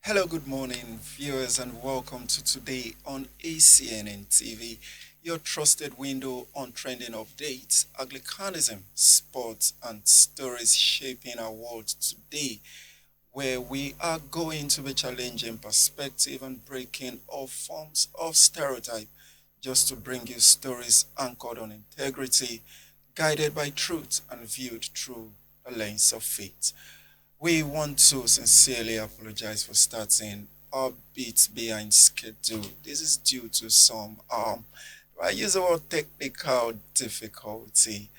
Hello, good morning, viewers, and welcome to Today on ACNN TV, your trusted window on trending updates, Anglicanism, sports, and stories shaping our world today, where we are going to be challenging perspective and breaking all forms of stereotype just to bring you stories anchored on integrity, guided by truth, and viewed through a lens of faith. We want to sincerely apologize for starting a bit behind schedule. This is due to some I use the word technical difficulty.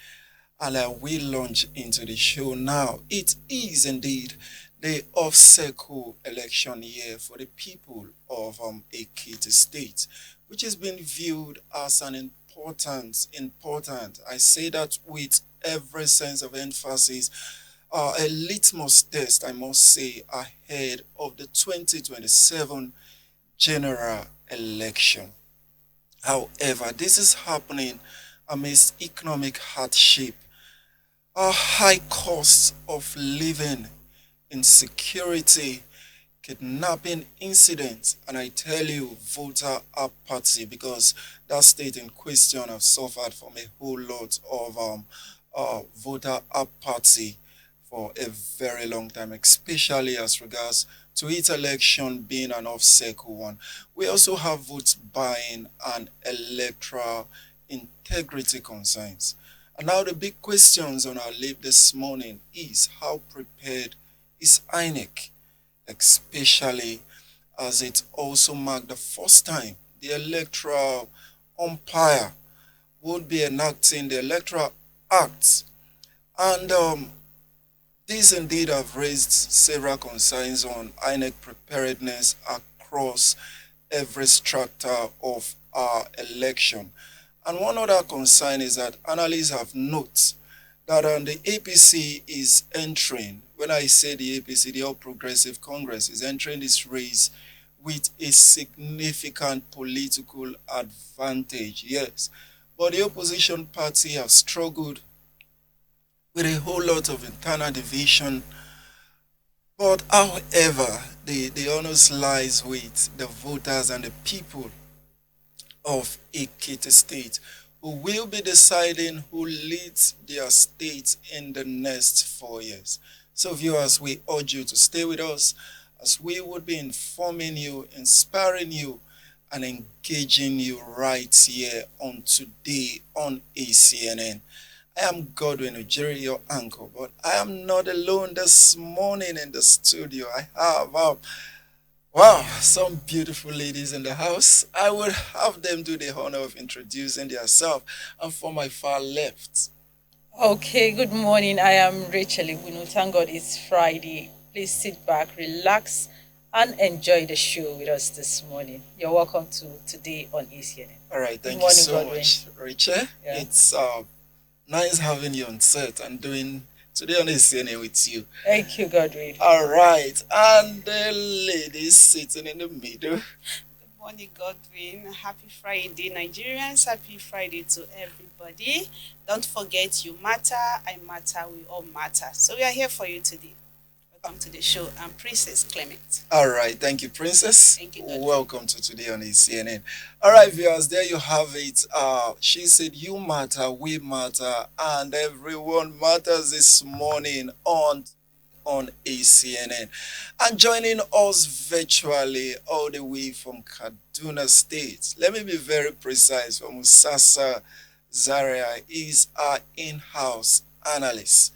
And we launch into the show now. It is indeed the off-cycle election year for the people of Ekiti State, which has been viewed as an important. I say that with every sense of emphasis, a litmus test, I must say, ahead of the 2027 general election. However, this is happening amidst economic hardship, a high cost of living, insecurity, kidnapping incidents, and I tell you, voter apathy, because that state in question have suffered from a whole lot of voter apathy for a very long time, especially as regards to its election being an off-cycle one. We also have votes buying and electoral integrity concerns. And now the big questions on our lip this morning is how prepared is INEC, especially as it also marked the first time the electoral umpire would be enacting the Electoral Act. And these indeed have raised several concerns on INEC preparedness across every strata of our election. And one other concern is that analysts have noted that the APC is entering, when I say the APC, the All Progressive Congress, is entering this race with a significant political advantage, yes. But the opposition party have struggled with a whole lot of internal division. But however, the onus lies with the voters and the people of Ekiti State, who will be deciding who leads their state in the next 4 years. So viewers, we urge you to stay with us as we would be informing you, inspiring you, and engaging you right here on Today on ACNN. I am Godwin Ujiri, your uncle, but I am not alone this morning in the studio. I have, wow, some beautiful ladies in the house. I will have them do the honor of introducing themselves. And for my far left, Okay, good morning. I am Rachel Ibunu. Thank God it's Friday. Please sit back, relax, and enjoy the show with us this morning. You're welcome to Today on ACNN. all right, Good thank you morning, so Godwin. much, Rachel. Yeah. It's nice having you on set and doing Today on ACNN with you. Thank you, Godwin. All right, and the lady sitting in the middle. Good morning, Godwin. Happy Friday, Nigerians. Happy Friday to everybody. Don't forget, you matter, I matter, we all matter. So we are here for you today. Welcome to the show. I'm Princess Clement. All right, thank you, Princess. Thank you, Godwin. Welcome to Today on ACNN. All right, viewers, there you have it. She said, "You matter, we matter, and everyone matters." This morning on ACNN, and joining us virtually all the way from Kaduna State. Let me be very precise. From Musasa Zaria is our in-house analyst.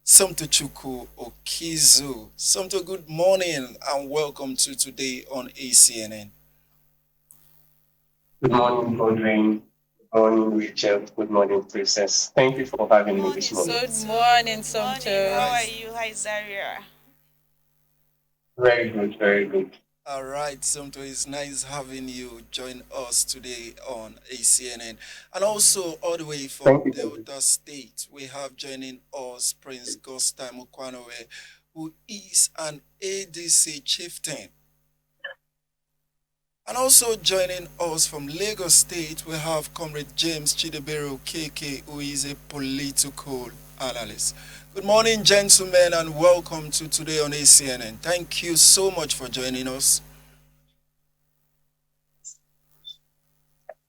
Somtochukwu Okizu. Somto, good morning and welcome to Today on ACNN. Good morning, Godwin. Good morning, Rachel. Good morning, Princess. Thank you for having me this Morning, morning. Good Somto. morning, Good morning. How are Somto. you? Hi, Zaria. Very good, very good. All right, Somto, it's nice having you join us today on ACNN. And also, all the way from Thank you, Godwin. Delta State, we have joining us Prince Gostai Mukwanowe, who is an ADC chieftain. And also joining us from Lagos State, we have Comrade James Chidebero KK, who is a political analyst. Good morning, gentlemen, and welcome to Today on ACNN. Thank you so much for joining us.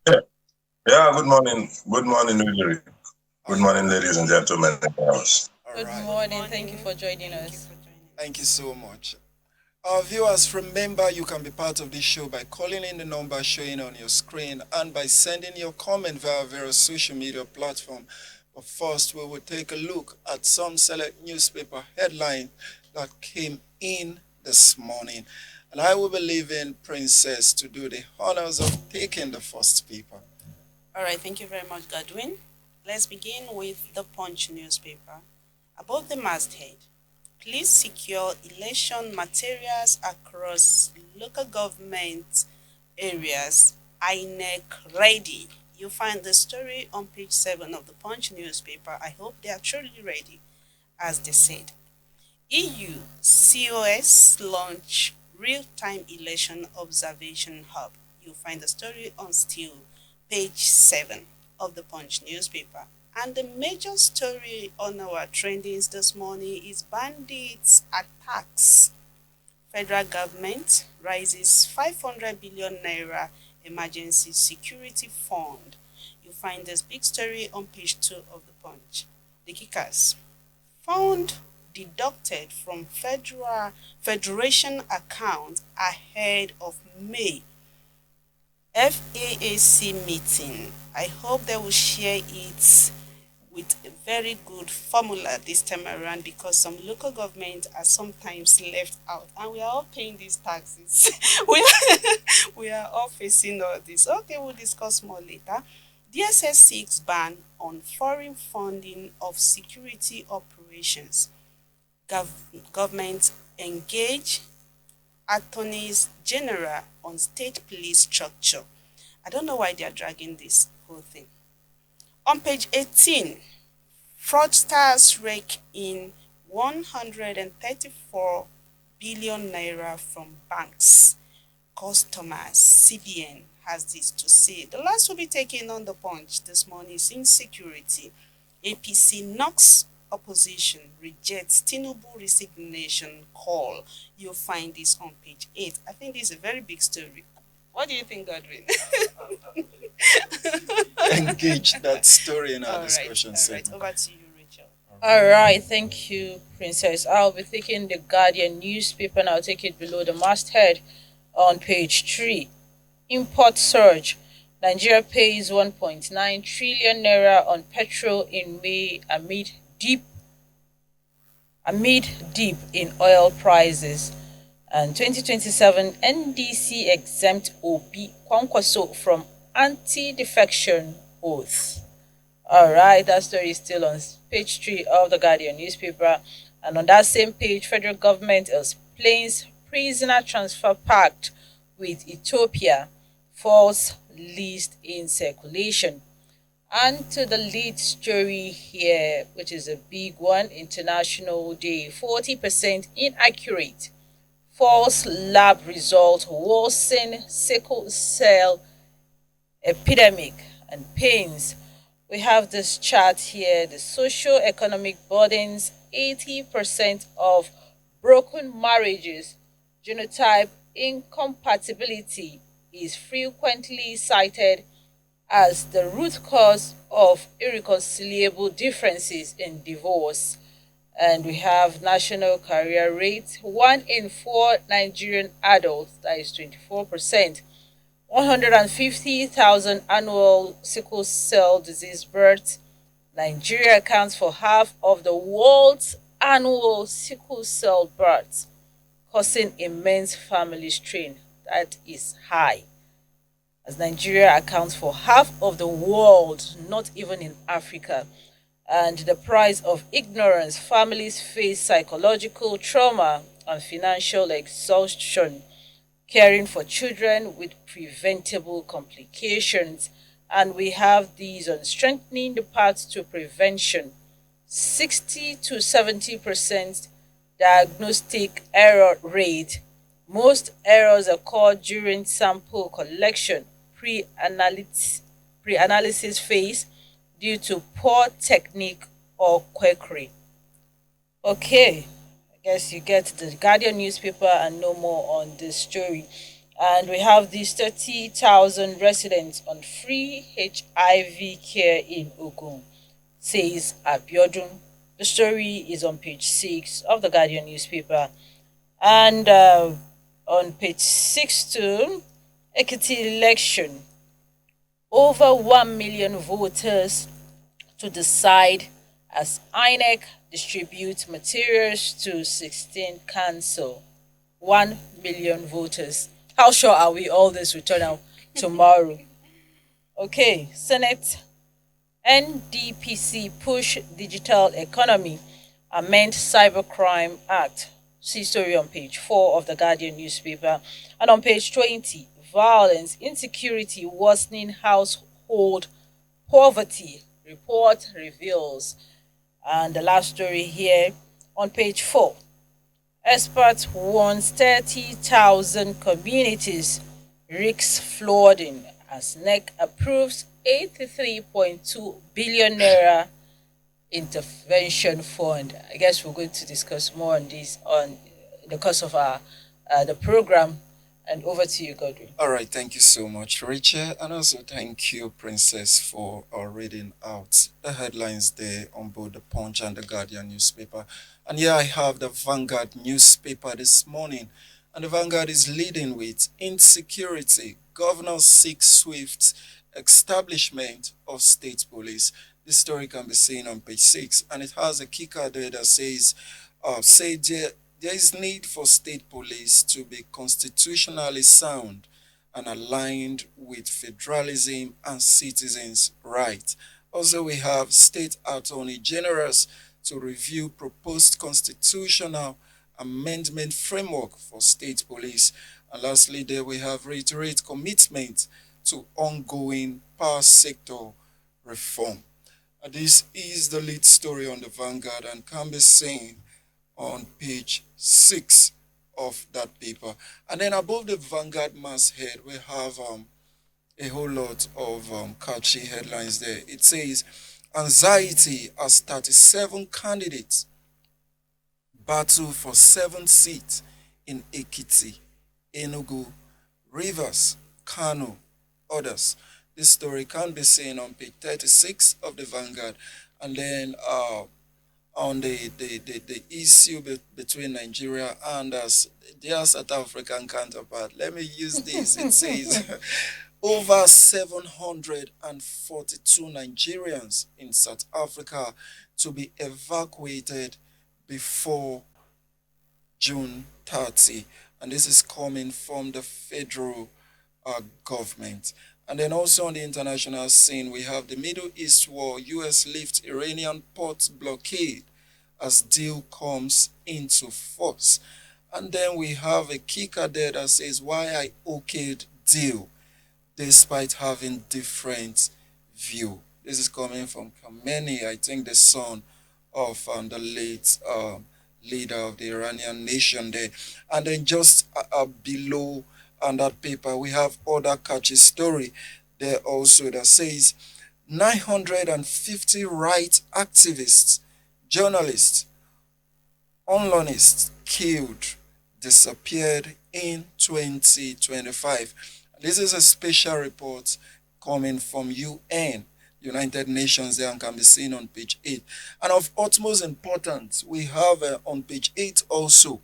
Yeah, yeah, good morning. Good morning, Ujiri. All Good right. morning, ladies and gentlemen in the house. All Good right. Good morning. Thank you morning. for joining Thank you us. for joining Thank you us. so much. Our viewers, remember you can be part of this show by calling in the number showing on your screen and by sending your comment via various social media platform. But first, we will take a look at some select newspaper headline that came in this morning. And I will be leaving Princess to do the honors of taking the first paper. All right, thank you very much, Godwin. Let's begin with the Punch newspaper. Above the masthead, please secure election materials across local government areas. INEC ready. You find the story on page 7 of the Punch newspaper. I hope they are truly ready, as they said. EU COS launch real-time election observation hub. You find the story on still page 7 of the Punch newspaper. And the major story on our trendings this morning is bandits attacks. Federal government rises 500 billion naira emergency security fund. You find this big story on page 2 of the Punch. The kickers. Fund deducted from federation account ahead of May FAAC meeting. I hope they will share it with a very good formula this time around, because some local government are sometimes left out and we are all paying these taxes. we are all facing all this. Okay, we'll discuss more later. DSS 6 ban on foreign funding of security operations. Government engage attorneys general on state police structure. I don't know why they are dragging this whole thing. On page 18, fraudsters rake in 134 billion naira from banks. Customers, CBN has this to say. The last will be taken on the Punch this morning is insecurity. APC knocks opposition, rejects Tinubu resignation call. You'll find this on page 8. I think this is a very big story. What do you think, Godwin? Engage that story in our All right, discussion all right. segment. Over to you, Rachel. All right. Thank you, Princess. I'll be taking the Guardian newspaper and I'll take it below the masthead on page 3. Import surge. Nigeria pays 1.9 trillion naira on petrol in May amid dip in oil prices. And 2027 NDC exempt Obi Kwankwaso from anti-defection oath. All right, that story is still on page 3 of the Guardian newspaper. And on that same page, federal government explains prisoner transfer pact with Ethiopia, false list in circulation. And to the lead story here, which is a big one, International Day, 40% inaccurate. False lab result worsen sickle cell epidemic and pains. We have this chart here, the socio-economic burdens, 80% of broken marriages, genotype incompatibility is frequently cited as the root cause of irreconcilable differences in divorce. And we have national career rate, 1 in 4 Nigerian adults, that is 24%. 150,000 annual sickle cell disease births. Nigeria accounts for half of the world's annual sickle cell births, causing immense family strain. That is high, as Nigeria accounts for half of the world, not even in Africa. And the price of ignorance, families face psychological trauma and financial exhaustion caring for children with preventable complications. And we have these on strengthening the path to prevention. 60 to 70% diagnostic error rate. Most errors occur during sample collection, pre-analysis phase, due to poor technique or Quakeri. Okay, I guess you get the Guardian newspaper and know more on this story. And we have these 30,000 residents on free HIV care in Ogun, says Abiodun. The story is on page 6 of the Guardian newspaper. And on page 6 too, Ekiti election. Over 1 million voters to decide as INEC distributes materials to 16 council. 1 million voters. How sure are we all this will turn out tomorrow? Okay, Senate NDPC push digital economy, amend cybercrime act. See story on page 4 of the Guardian newspaper. And on page 20, violence, insecurity worsening household poverty, report reveals. And the last story here on page 4. Experts warns 30,000 communities risks flooding as NEC approves 83.2 billion naira intervention fund. I guess we're going to discuss more on this on the course of our the program. And over to you, Godwin. All right, thank you so much, Rachel, and also thank you, Princess, for reading out the headlines there on both the Punch and the Guardian newspaper. And here I have the Vanguard newspaper this morning, and the Vanguard is leading with insecurity. Governors seek swift establishment of state police. This story can be seen on page 6, and it has a kicker there that says, there is need for state police to be constitutionally sound and aligned with federalism and citizens' rights. Also, we have state attorney generals to review proposed constitutional amendment framework for state police. And lastly, there we have reiterate commitment to ongoing power sector reform. And this is the lead story on the Vanguard and can be seen on page 6 of that paper. And then above the Vanguard masthead, we have a whole lot of catchy headlines there. It says, anxiety as 37 candidates battle for 7 seats in Ekiti, Enugu, Rivers, Kano, others. This story can be seen on page 36 of the Vanguard. And then on the issue between Nigeria and us, their South African counterpart. Let me use this. It says over 742 Nigerians in South Africa to be evacuated before June 30. And this is coming from the federal government. And then also on the international scene, we have the Middle East war, US lifts Iranian port blockade as deal comes into force. And then we have a kicker there that says why I okayed deal despite having different view. This is coming from Khamenei, I think the son of the late leader of the Iranian nation there. And then just below on that paper, we have other catchy story there also that says 950 rights activists, journalists, unlawnists killed, disappeared in 2025. This is a special report coming from UN, United Nations there, and can be seen on page 8. And of utmost importance, we have on page 8 also,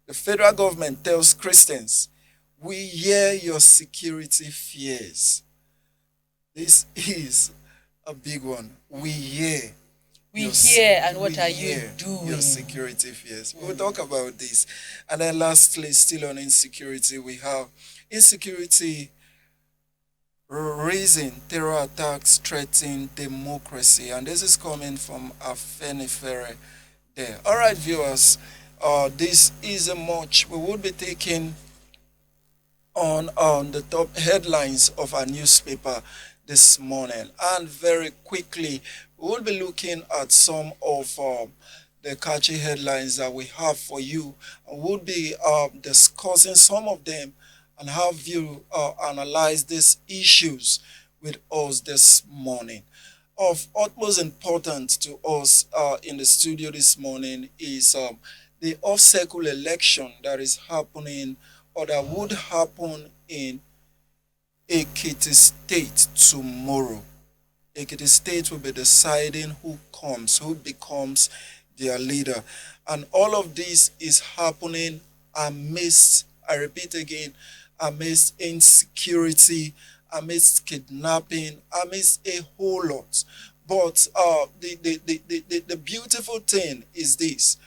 the federal government tells Christians, we hear your security fears. This is a big one. We hear. And what are you doing? Your security fears. We'll talk about this. And then lastly, still on insecurity, we have insecurity raising terror attacks threatening democracy. And this is coming from Afenifere there. All right, viewers, this is a much we will be taking on the top headlines of our newspaper this morning. And very quickly, we will be looking at some of the catchy headlines that we have for you. And we'll be discussing some of them and have you analyze these issues with us this morning. Of utmost importance to us in the studio this morning is the off-cycle election that is happening or that would happen in Ekiti State tomorrow. Ekiti State will be deciding who becomes their leader. And all of this is happening amidst, I repeat again, amidst insecurity, amidst kidnapping, amidst a whole lot. But the beautiful thing is this.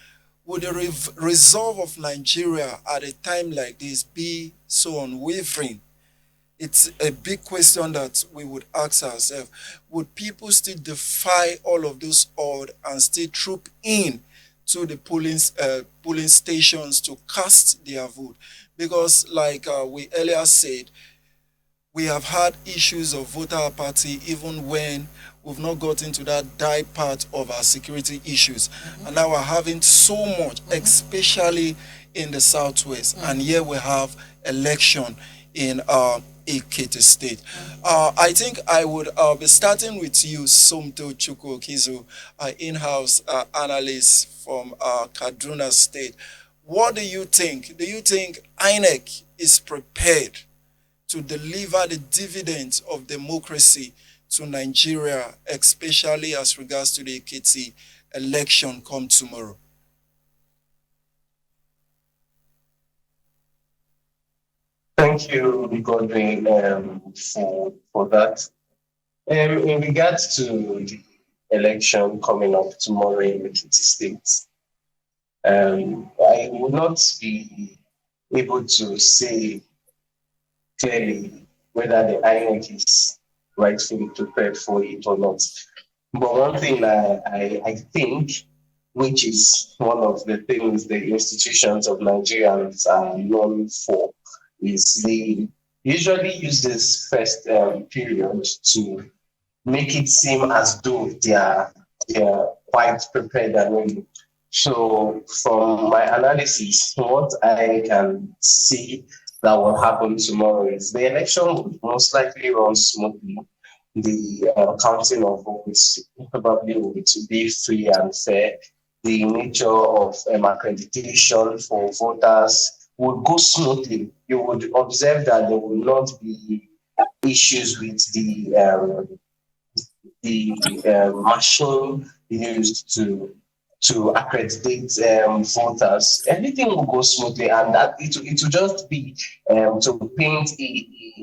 Would the resolve of Nigeria at a time like this be so unwavering? It's a big question that we would ask ourselves. Would people still defy all of those odds and still troop in to the polling stations to cast their vote? Because, like we earlier said, we have had issues of voter apathy even when we've not got into that die part of our security issues. And now we're having so much, especially in the southwest. And here we have election in Ekiti State. I think I would be starting with you, Somto Chukwukizu, in-house analyst from Kaduna State. What do you think? Do you think INEC is prepared to deliver the dividends of democracy to Nigeria, especially as regards to the Ekiti election come tomorrow? Thank you, Godwin, for that. In regards to the election coming up tomorrow in Ekiti State, I will not be able to say clearly whether the INEC is rightfully prepared for it or not. But one thing I think, which is one of the things the institutions of Nigerians are known for, is they usually use this first period to make it seem as though they are quite prepared and ready. So from my analysis, what I can see that will happen tomorrow is the election will most likely run smoothly. The counting of votes probably will to be free and fair. The nature of accreditation for voters will go smoothly. You would observe that there will not be issues with the machine used to accredit voters. Everything will go smoothly, and that it will just be to paint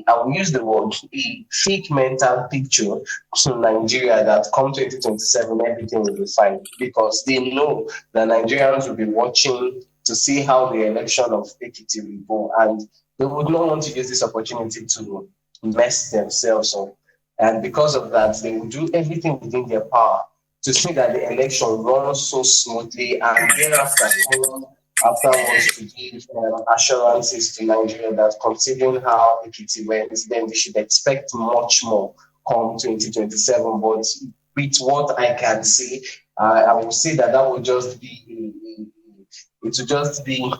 I will use the word a fake mental picture to Nigeria that come 2027 everything will be fine, because they know that Nigerians will be watching to see how the election of Ekiti will go, and they would not want to use this opportunity to mess themselves up. And because of that, they will do everything within their power to see that the election runs so smoothly, and thereafter come afterwards to give assurances to Nigeria that considering how Ekiti went, then we should expect much more come 2027. But with what I can see, I will say that that will just be it will just be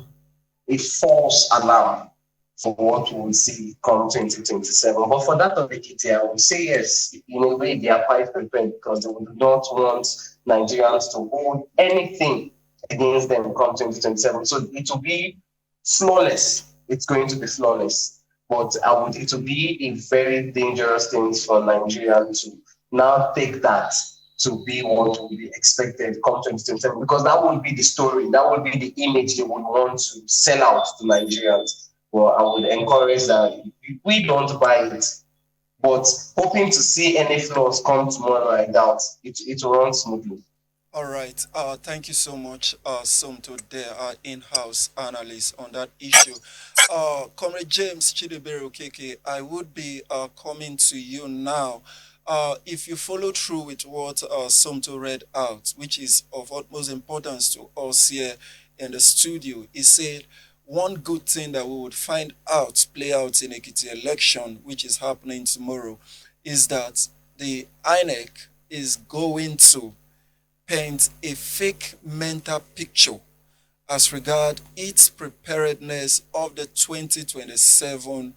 a false alarm for what we will see come 2027. But for that of Ekiti, I would say yes, in a way they are quite prepared, because they would not want Nigerians to hold anything against them come 2027. So it will be flawless. It's going to be flawless. But it will be a very dangerous thing for Nigeria to now take that to be what will be expected come 2027, because that will be the story, that will be the image they would want to sell out to Nigerians. Well, I would encourage that we don't buy it, but hoping to see any flaws come tomorrow, I doubt it will run smoothly. All right. Thank you so much, Somto, there, our in-house analyst on that issue. Comrade James Chidebere Okeke, I would be coming to you now. If you follow through with what Somto read out, which is of utmost importance to us here in the studio, he said one good thing that we would find out play out in Ekiti election, which is happening tomorrow, is that the INEC is going to paint a fake mental picture as regard its preparedness of the 2027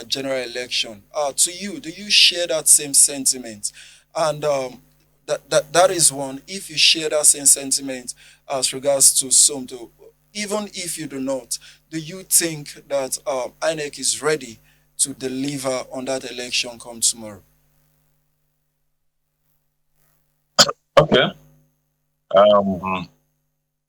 general election. To you, do you share that same sentiment? And that is one. If you share that same sentiment as regards to Somto, even if you do not, do you think that INEC is ready to deliver on that election come tomorrow? Okay. Um,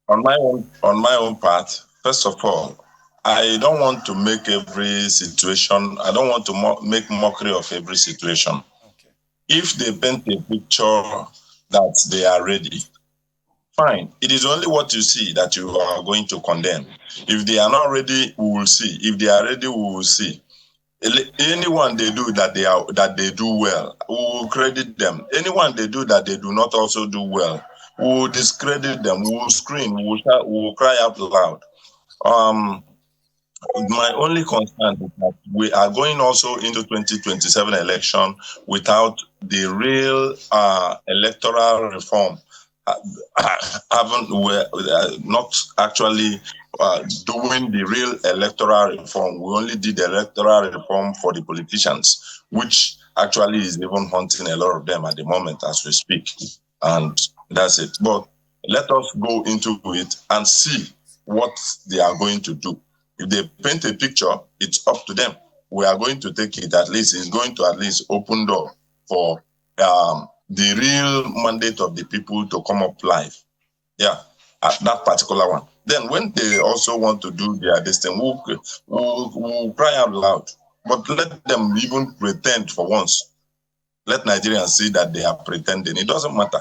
on my own part, first of all, I don't want to make every situation. I don't want to make mockery of every situation. Okay. If they paint a picture that they are ready, fine. It is only what you see that you are going to condemn. If they are not ready, we will see. If they are ready, we will see. Anyone they do that they do well, we will credit them. Anyone they do that they do not also do well, we will discredit them. We will scream. We will shout, we will cry out loud. Um, my only concern is that we are going also into 2027 election without the real electoral reform. Uh, haven't we're not actually doing the real electoral reform. We only did electoral reform for the politicians, which actually is even haunting a lot of them at the moment as we speak. And that's it. But let us go into it and see what they are going to do. If they paint a picture, it's up to them. We are going to take it, at least it's going to at least open door for the real mandate of the people to come up live. Yeah, that particular one. Then when they also want to do this thing, we'll cry out loud. But let them even pretend for once. Let Nigerians see that they are pretending. It doesn't matter.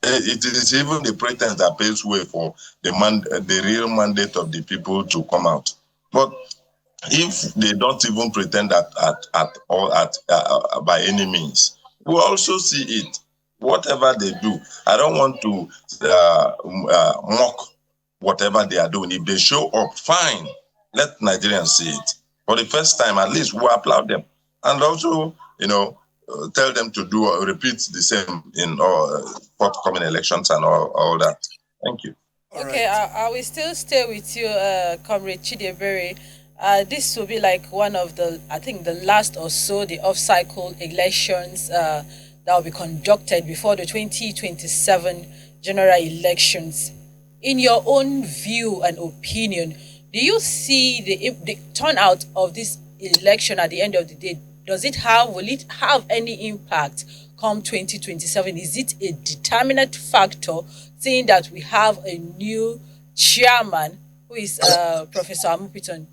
It is even the pretense that paves way for the real mandate of the people to come out. But if they don't even pretend at all by any means, we also see it. Whatever they do, I don't want to mock whatever they are doing. If they show up, fine. Let Nigerians see it. For the first time, at least we applaud them, and also, tell them to do repeat the same in forthcoming elections and all that. Thank you. All Okay, right. I will still stay with you, Comrade Chidebere. This will be like one of the, I think, the last or so, the off-cycle elections that will be conducted before the 2027 general elections. In your own view and opinion, do you see the turnout of this election at the end of the day? Will it have any impact come 2027? Is it a determinant factor, seeing that we have a new chairman who is Professor Amupiton?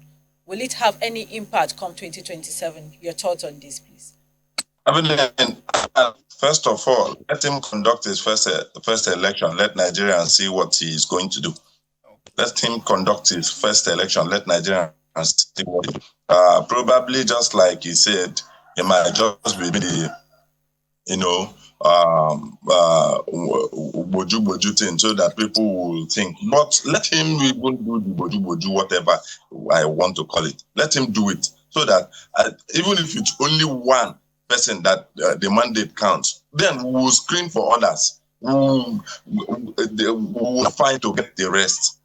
Will it have any impact come 2027? Your thoughts on this, please. I mean, first of all, let him conduct his first election. Let Nigerians see what he is going to do. Let him conduct his first election. Let Nigerians see what he probably just like he said, he might just be the, boju boju thing so that people will think. But let him even do the boju boju, whatever I want to call it. Let him do it so that even if it's only one person that the mandate counts, then we will screen for others. We'll fight to get the rest.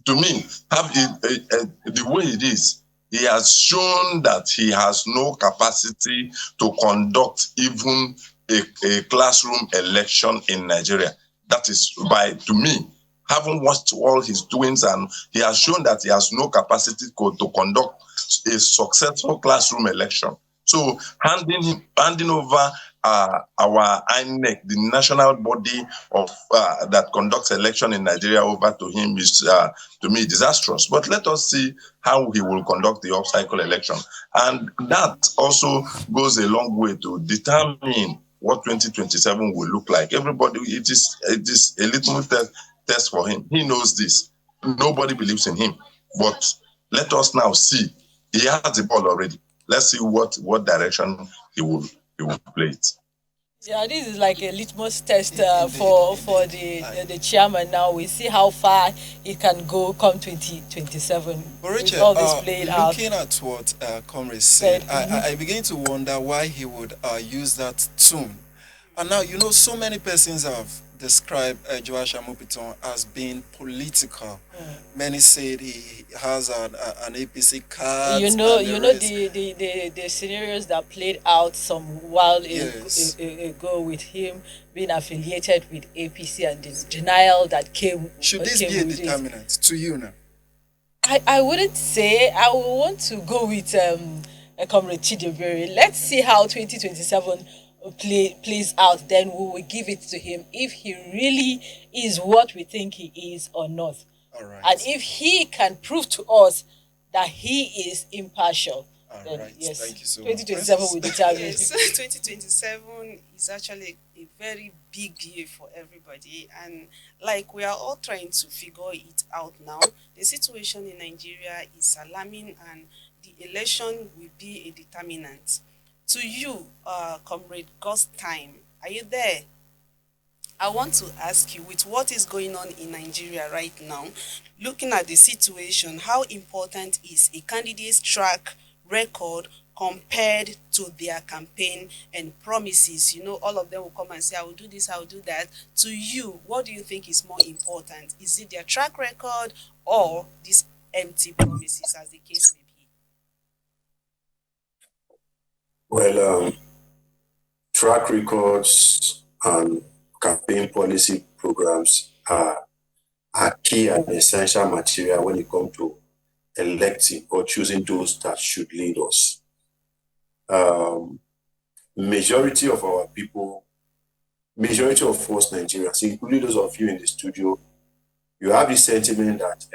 To me, the way it is, he has shown that he has no capacity to conduct even a classroom election in Nigeria. That is to me, having watched all his doings, and he has shown that he has no capacity to conduct a successful classroom election. So handing over our INEC, the national body of that conducts election in Nigeria, over to him is to me disastrous. But let us see how he will conduct the off-cycle election, and that also goes a long way to determine what 2027 will look like. Everybody, it is a little test for him. He knows this. Nobody believes in him, but let us now see. He has the ball already. Let's see what direction he will play it. Yeah, this is like a litmus test Indeed, for indeed. the chairman. Now we see how far it can go come 2027 But with Richard, all this playing out. looking at what Comrade said, Mhm. I begin to wonder why he would use that tune And now, so many persons have described Joash Amopiton as being political. Many said he has an APC card. The scenarios that played out some while Yes. ago with him being affiliated with APC and the denial that came. Should this came be a with it. determinant to you now? I wouldn't say. I would want to go with Comrade Chidebere. Let's see how 2027 plays out. Then we will give it to him if he really is what we think he is or not. All right. And if he can prove to us that he is impartial, all right. Yes, thank you so 2027 much. will determine. Yes, 2027 is actually a very big year for everybody, and like we are all trying to figure it out now. The situation in Nigeria is alarming, and the election will be a determinant. To you, Comrade Ghost Time, are you there? I want to ask you, with what is going on in Nigeria right now, looking at the situation, how important is a candidate's track record compared to their campaign and promises? All of them will come and say, I will do this, I will do that. To you, what do you think is more important? Is it their track record or these empty promises, as the case may be? Well, track records and campaign policy programs are key and essential material when it comes to electing or choosing those that should lead us. Majority of our people, majority of us Nigerians, including those of you in the studio, you have this sentiment that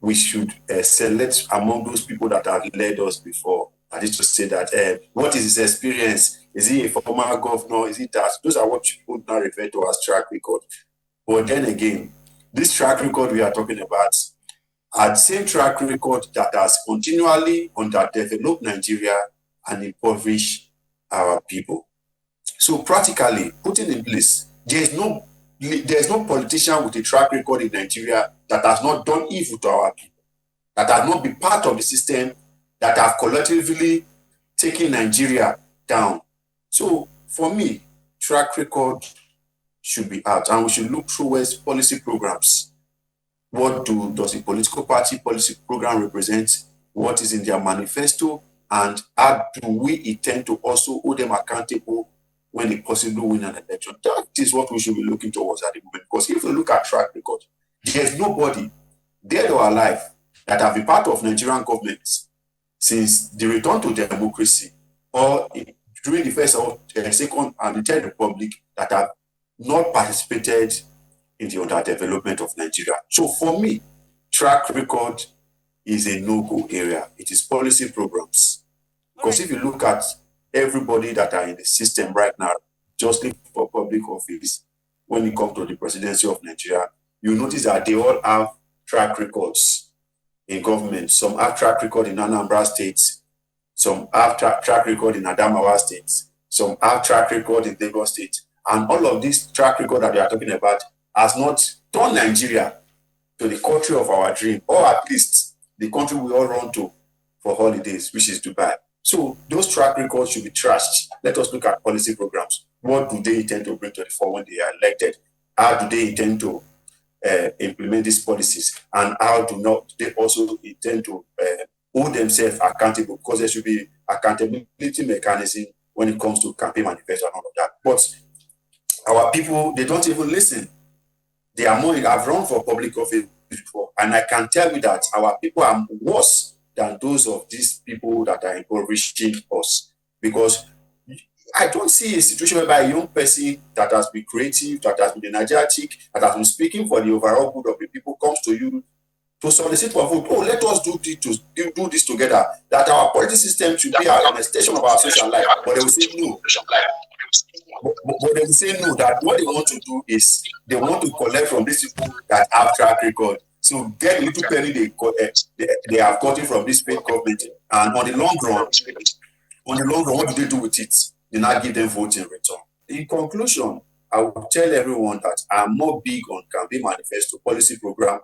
we should select among those people that have led us before. That is to say that what is his experience? Is he a former governor? Is he that? Those are what people now refer to as track record. But then again, this track record we are talking about are the same track record that has continually underdeveloped Nigeria and impoverished our people. So practically, putting in place, there's no politician with a track record in Nigeria that has not done evil to our people, that has not been part of the system, that have collectively taken Nigeria down. So for me, track record should be out, and we should look towards policy programs. What does a political party policy program represent? What is in their manifesto? And how do we intend to also hold them accountable when they possibly win an election? That is what we should be looking towards at the moment. Because if we look at track record, there's nobody, dead or alive, that have been part of Nigerian governments since the return to democracy or during the first or second and the third republic that have not participated in the underdevelopment of Nigeria. So for me, track record is a no-go area. It is policy programs. Because if you look at everybody that are in the system right now, just for public office, when it comes to the presidency of Nigeria, you notice that they all have track records in government. Some have track record in Anambra State, some have track record in Adamawa State, some have track record in Lagos State. And all of this track record that they are talking about has not turned Nigeria to the country of our dream, or at least the country we all run to for holidays, which is Dubai. So those track records should be trashed. Let us look at policy programs. What do they intend to bring to the fore when they are elected? How do they intend to implement these policies? And how do not they also intend to hold themselves accountable? Because there should be accountability mechanism when it comes to campaign manifesto and all of that. But our people, they don't even listen. They are more, I've run for public office before, and I can tell you that our people are worse than those of these people that are impoverishing us. Because I don't see a situation whereby a young person that has been creative, that has been energetic, that has been speaking for the overall good of the people comes to you to solicit for vote. Oh, let us do this together. That our political system should be an extension of our social life. But they will say no. But they will say no, that what they want to do is they want to collect from these people that have track record. So get a little penny they have gotten from this state government, and on the long run, what do they do with it? They not give them votes in return. In conclusion, I will tell everyone that I'm more big on campaign manifesto, policy program,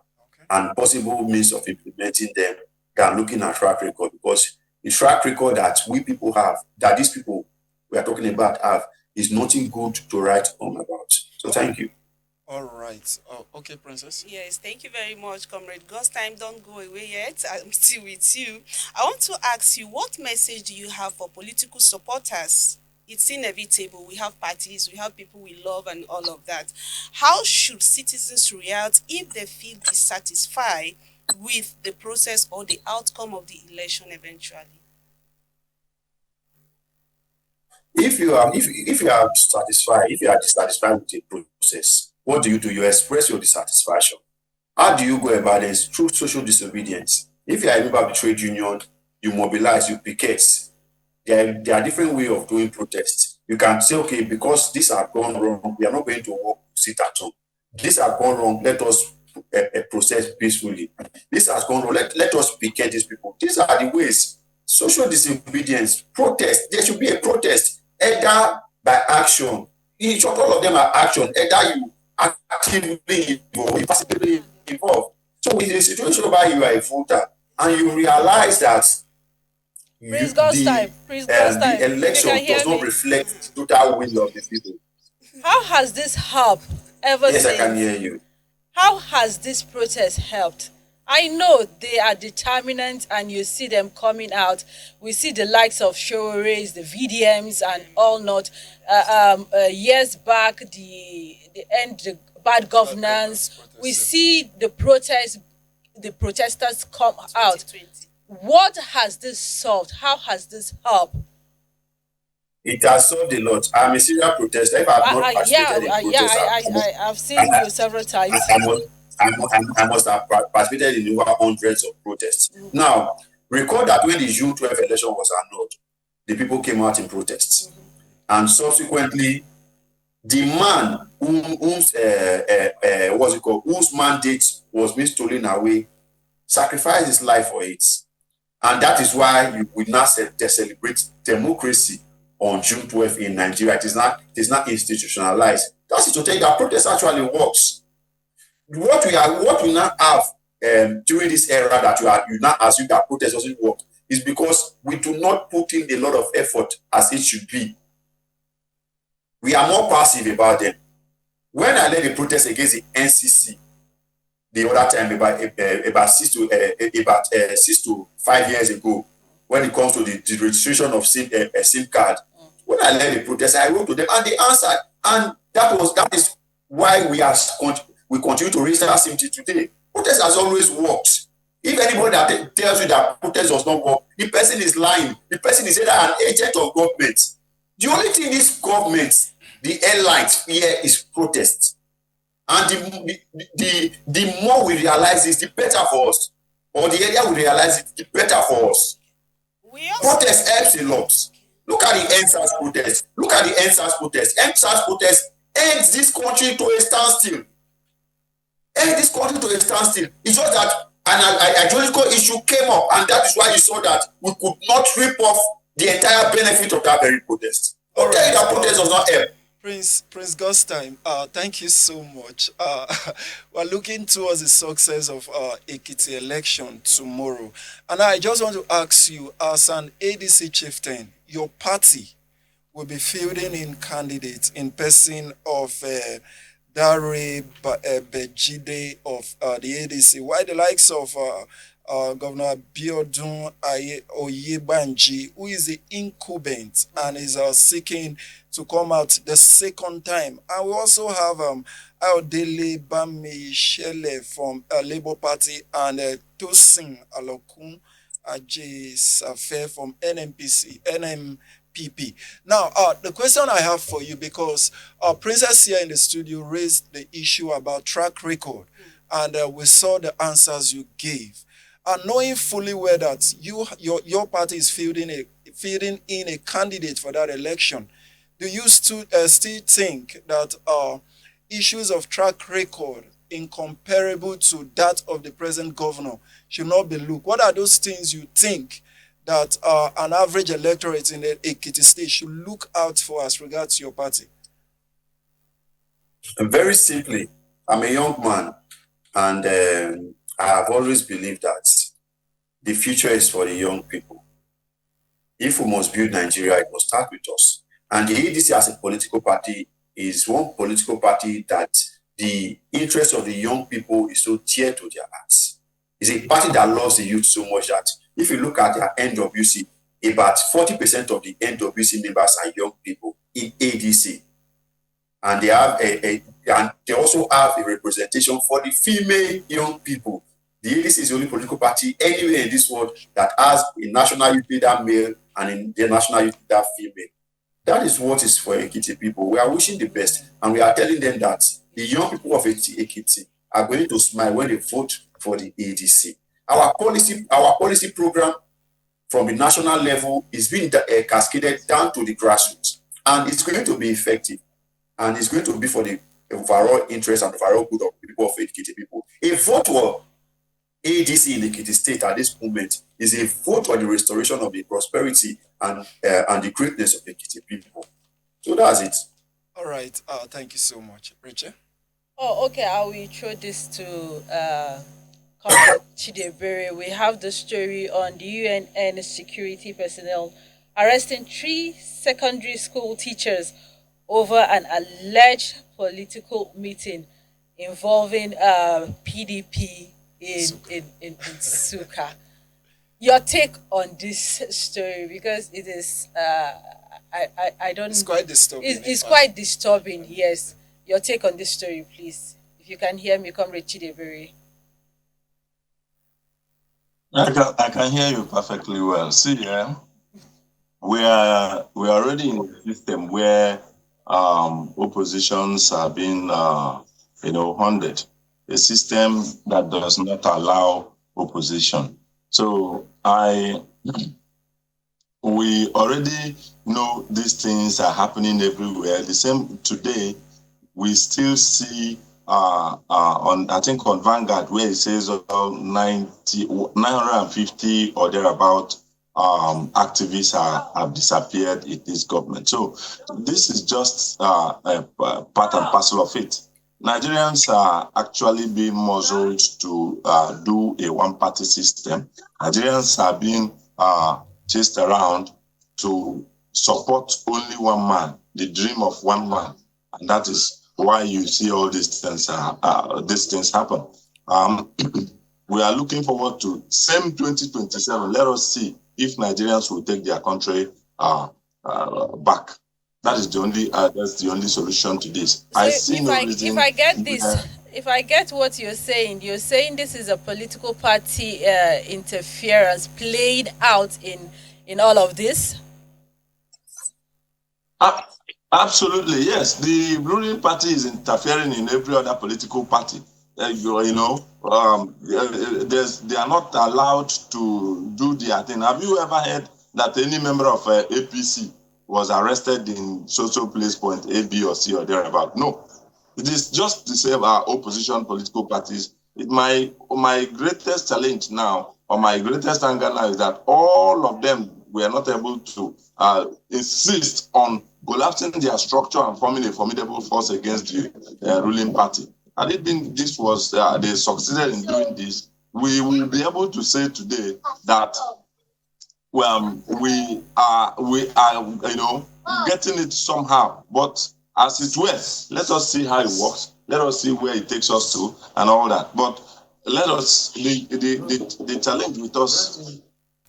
and possible means of implementing them than looking at track record, because the track record that we people have, that these people we are talking about have is nothing good to write home about. So thank you. All right. Oh, okay, Princess. Yes, thank you very much, Comrade. God's time don't go away yet. I'm still with you. I want to ask you, what message do you have for political supporters? It's inevitable. We have parties, we have people we love and all of that. How should citizens react if they feel dissatisfied with the process or the outcome of the election eventually? If you are satisfied, if you are dissatisfied with the process, what do? You express your dissatisfaction. How do you go about this? Through social disobedience. If you are a member of the trade union, you mobilize, you picket. There are different ways of doing protests. You can say, okay, because this has gone wrong, we are not going to work, sit at home. This has gone wrong, let us process peacefully. This has gone wrong, let us picket these people. These are the ways. Social disobedience, protest. There should be a protest, either by action. In short, all of them are action. Either you actively involved, passively involved. So in a situation where you are a voter and you realize that Praise God's time. Praise God's time. the election does not reflect the total will of the people. How has this helped ever Yes, since? I can hear you. How has this protest helped? I know they are determinant and you see them coming out. We see the likes of Showrays, the VDMs and all not. Years back, the end, the bad governance. We see the protesters come out. 2020. What has this solved? How has this helped? It has solved a lot. I'm a serial protester. If I've not participated in protests, I've seen you several times. I must have participated in over hundreds of protests. Now, recall that when the June 12th election was annulled, the people came out in protests. And subsequently, the man whose mandate was being stolen away, sacrificed his life for it. And that is why we now celebrate democracy on June 12th in Nigeria. It is not institutionalized. That's it to tell you that protest actually works. What we now have during this era that you now assume that protest doesn't work is because we do not put in a lot of effort as it should be. We are more passive about them. When I led the protest against the NCC the other time about 6 to 5 years ago, when it comes to the registration of SIM card, when I led the protest, I wrote to them and they answered, and that is why we continue to register SIM today. Protest has always worked. If anybody that tells you that protest does not work, the person is lying. The person is either an agent of government. The only thing this government, the airlines fear is protest. And the more we realize this, the better for us. Or the area we realize it, the better for us. Protest helps a lot. Look at the NSAS protest. Look at the NSAS protest. NSAS protest ends this country to a standstill. It's just that an ideological issue came up, and that is why you saw that we could not rip off the entire benefit of that very protest. I'll tell you that protest does not help. Prince God's time, thank you so much. We're looking towards the success of Ekiti election tomorrow. And I just want to ask you, as an ADC chieftain, your party will be fielding in candidates in person of Dare Bejide of the ADC, while the likes of Governor Biodun Oyebanji, who is the incumbent and is seeking to come out the second time. And we also have Ayodele Bamishele from Labour Party and Tosin Alokun Ajay Safe from NMPP. Now, the question I have for you, because Princess here in the studio raised the issue about track record, and we saw the answers you gave. And knowing fully well that your party is fielding in a candidate for that election, do you still think that issues of track record incomparable to that of the present governor should not be looked? What are those things you think that an average electorate in the Ekiti state should look out for as regards your party? Very simply, I'm a young man, and I have always believed that the future is for the young people. If we must build Nigeria, it must start with us. And the ADC as a political party is one political party that the interest of the young people is so dear to their hearts. It's a party that loves the youth so much that if you look at their NWC, about 40% of the NWC members are young people in ADC. And they have and they also have a representation for the female young people. The ADC is the only political party anywhere in this world that has a national youth leader male and an international youth leader female. That is what is for Ekiti people. We are wishing the best, and we are telling them that the young people of Ekiti are going to smile when they vote for the ADC. Our policy program from the national level is being cascaded down to the grassroots, and it's going to be effective, and it's going to be for the overall interest and overall good of people of Ekiti people. A vote for ADC in Ekiti State at this moment is a vote for the restoration of the prosperity and the greatness of Ekiti people. So that's it. All right. Thank you so much, Richard. Oh, okay. I will throw this to Comrade Chidebere. We have the story on the UNN security personnel arresting 3 secondary school teachers over an alleged political meeting involving PDP in Suka. Your take on this story, because it is I don't. It's quite disturbing. It's quite disturbing. Yes. Your take on this story, please. If you can hear me, Comrade Chidebere. I can hear you perfectly well. See, yeah, we are already in a system where oppositions are being funded. A system that does not allow opposition. So we already know these things are happening everywhere. The same today, we still see on Vanguard where it says 950 or thereabout activists have disappeared in this government. So this is just a part and parcel of it. Nigerians are actually being muzzled to do a one-party system. Nigerians are being chased around to support only one man, the dream of one man, and that is why you see all these things happen. We are looking forward to same 2027. Let us see if Nigerians will take their country back. That is that's the only solution to this. So I see no reason. If I get this, if I get what you're saying this is a political party interference played out in all of this. Absolutely, yes. The ruling party is interfering in every other political party. They are not allowed to do their thing. Have you ever heard that any member of APC was arrested in social place point A, B, or C or thereabout? No. It is just the same opposition political parties. My greatest challenge now, or my greatest anger now, is that all of them were not able to insist on collapsing their structure and forming a formidable force against the ruling party. Had it been they succeeded in doing this, we will be able to say today that we are getting it somehow. But as it were, let us see how it works. Let us see where it takes us to and all that. But let us the challenge with us.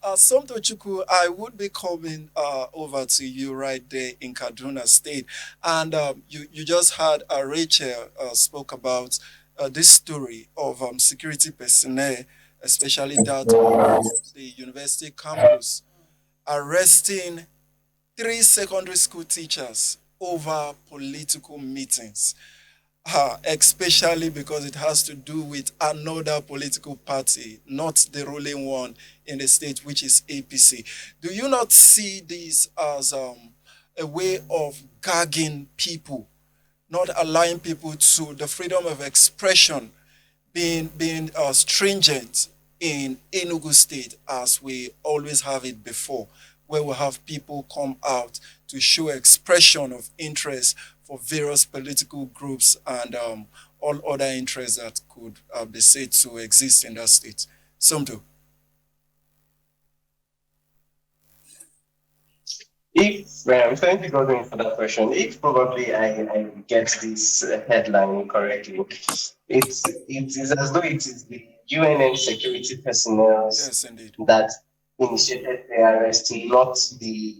Somto Chukwu, I would be coming over to you right there in Kaduna State. And you just had Rachel spoke about this story of security personnel, especially that of the university campus, arresting 3 secondary school teachers over political meetings. Especially because it has to do with another political party, not the ruling one in the state, which is APC. Do you not see this as a way of gagging people, not allowing people to the freedom of expression being stringent in Enugu State as we always have it before, where we have people come out to show expression of interest for various political groups and all other interests that could be said to exist in that state? Somto. If thank you, Godwin, for that question. If probably I get this headline correctly, it is as though it is the UNN security personnel Yes, indeed. that initiated the arrest, not the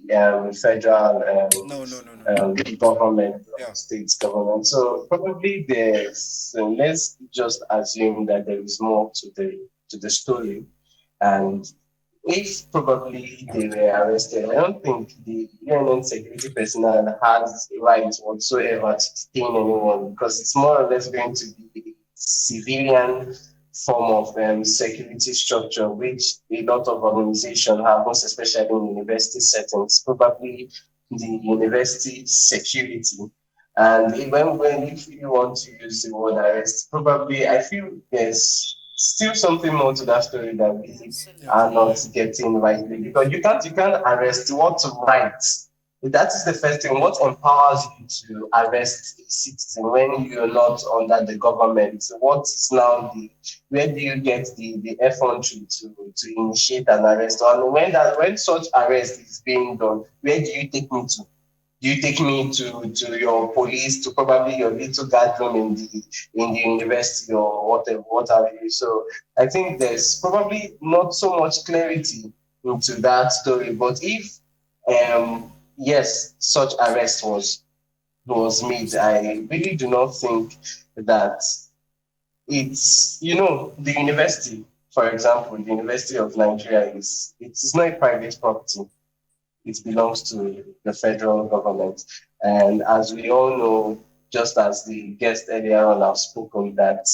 federal No, no, no, no, no. government or Yeah. state government. So probably there's. So let's just assume that there is more to the story, and if probably they were arrested, I don't think the UNN security personnel has right whatsoever to detain anyone because it's more or less going to be a civilian form of security structure, which a lot of organizations have, most especially in university settings, probably the university security. And when if you want to use the word arrest, probably I feel there's still something more to that story that we Yeah. are Absolutely. not getting rightly because you can't arrest what right. That is the first thing. What empowers you to arrest a citizen when you're not under the government? What is now the where do you get the effrontery to initiate an arrest? And when such arrest is being done, where do you take me to? Do you take me to your police, to probably your little guard room in the university or whatever, what have you? So I think there's probably not so much clarity into that story. But if yes, such arrest was made, I really do not think that it's the university, for example, the University of Nigeria it's not a private property. It belongs to the federal government. And as we all know, just as the guest earlier on have spoken, that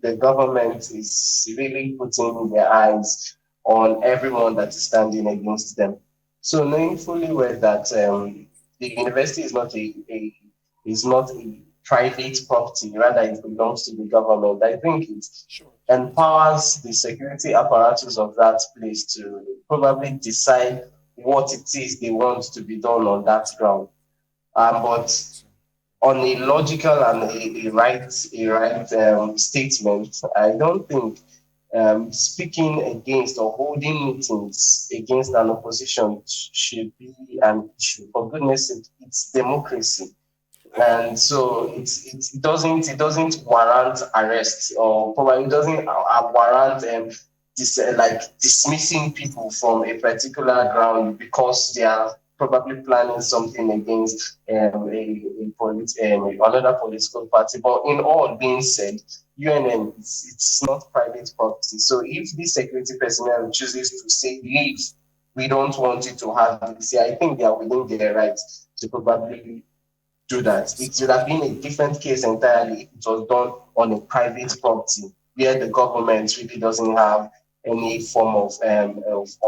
the government is really putting their eyes on everyone that is standing against them. So knowing fully well that the university is not a private property, rather it belongs to the government. I think it Sure. empowers the security apparatus of that place to probably decide what it is they want to be done on that ground. But So, on a logical and a right statement, I don't think speaking against or holding meetings against an opposition should be an issue. For goodness sake, it's democracy, All right. and so it doesn't warrant arrest or probably doesn't warrant like dismissing people from a particular ground because they are probably planning something against another political party. But in all being said, UNN it's not private property. So if the security personnel chooses to say leave, we don't want you to have this. Yeah, I think they are within their rights to probably do of that. course. It would have been a different case entirely if it was done on a private property where the government really doesn't have any form of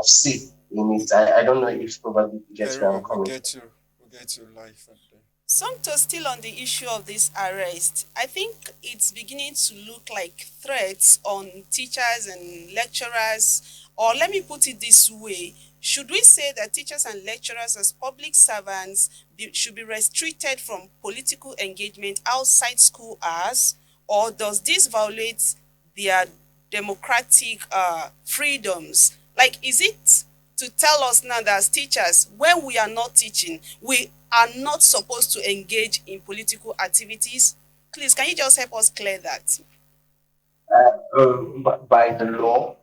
say in it. I don't know if probably you get Very where I'm well. coming from. We get to life and Somto, still on the issue of this arrest, I think it's beginning to look like threats on teachers and lecturers. Or let me put it this way, should we say that teachers and lecturers as public servants should be restricted from political engagement outside school hours? Or does this violate their democratic freedoms? Like, is it to tell us now that as teachers, when we are not teaching, we are not supposed to engage in political activities? Please, can you just help us clear that? By the law,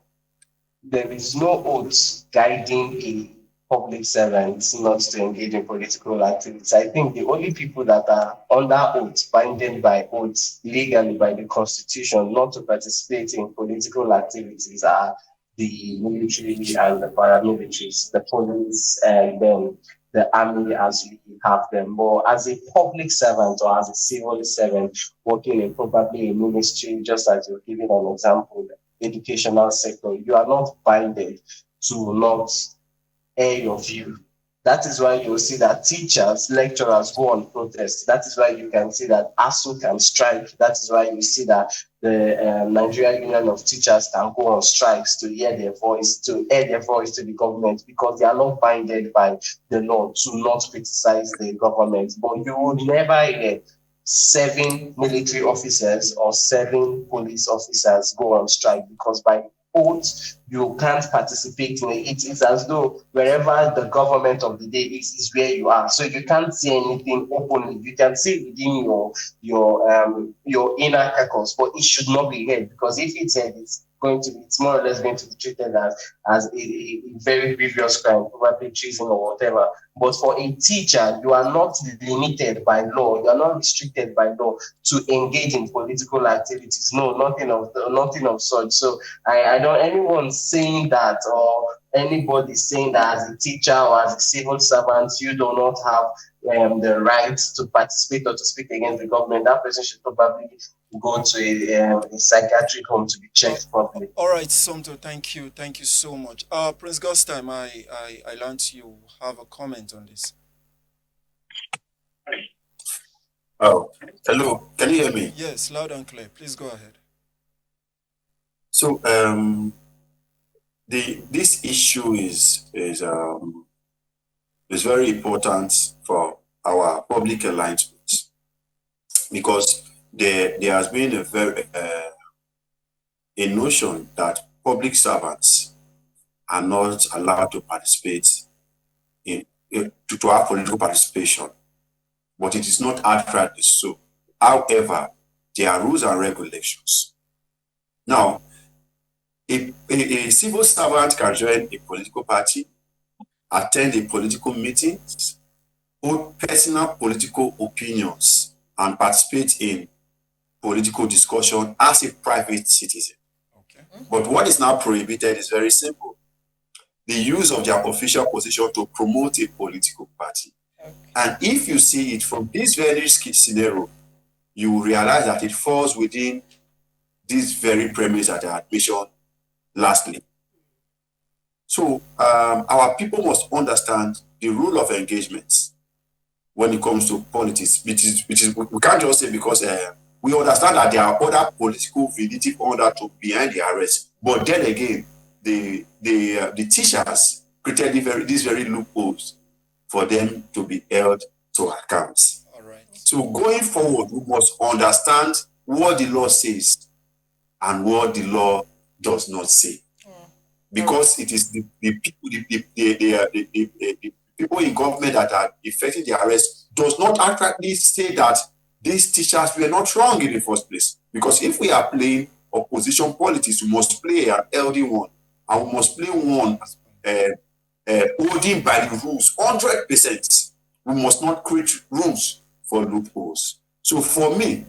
there is no oath guiding a public servant not to engage in political activities. I think the only people that are under oath, binding by oath legally by the constitution, not to participate in political activities are the military Military. and the paramilitaries, the police, and then the army as we have them. But as a public servant or as a civil servant working in probably a ministry, just as you're giving an example, educational sector, you are not binded to not air your view. That is why you'll see that teachers, lecturers go on protest. That is why you can see that ASU can strike. That is why you see that the Nigerian Union of Teachers can go on strikes to hear their voice, to air their voice to the government because they are not binded by the law to not criticize the government. But you would never hear 7 military officers or 7 police officers go on strike because by oath, you can't participate in it. It's as though wherever the government of the day is where you are. So you can't see anything openly. You can see within your inner caucus, but it should not be heard, because if it's heard, it's more or less going to be treated as a very grievous crime, probably treason or whatever. But for a teacher, you are not limited by law. You are not restricted by law to engage in political activities. No, nothing of such. So I don't, anyone saying that, or anybody saying that as a teacher or as a civil servant, you do not have the right to participate or to speak against the government. That person should probably go to a psychiatric home to be checked properly. All right, Somto, thank you so much. Prince Gostam, I learned you have a comment on this. Oh, hello. Can you hear me? Yes, loud and clear. Please go ahead. So, this issue is very important for our public alignment, because there has been a notion that public servants are not allowed to participate to have political participation, but it is not outrightly so. However, there are rules and regulations. Now, a civil servant can join a political party, attend a political meeting, hold personal political opinions, and participate in political discussion as a private citizen. Okay. But what is now prohibited is very simple: the use of their official position to promote a political party. Okay. And if you see it from this very scenario, you will realize that it falls within this very premise that I had mentioned lastly. So our people must understand the rule of engagement when it comes to politics, which is we can't just say because we understand that there are other political vindictive order to behind the arrest, but then again, the teachers created these very loopholes for them to be held to account. All right. So going forward, we must understand what the law says and what the law does not say, because it is the people in government that are effecting the arrest does not accurately say that these teachers were not wrong in the first place. Because if we are playing opposition politics, we must play an healthy one, and we must play one holding by the rules 100%. We must not create rooms for loopholes. So for me,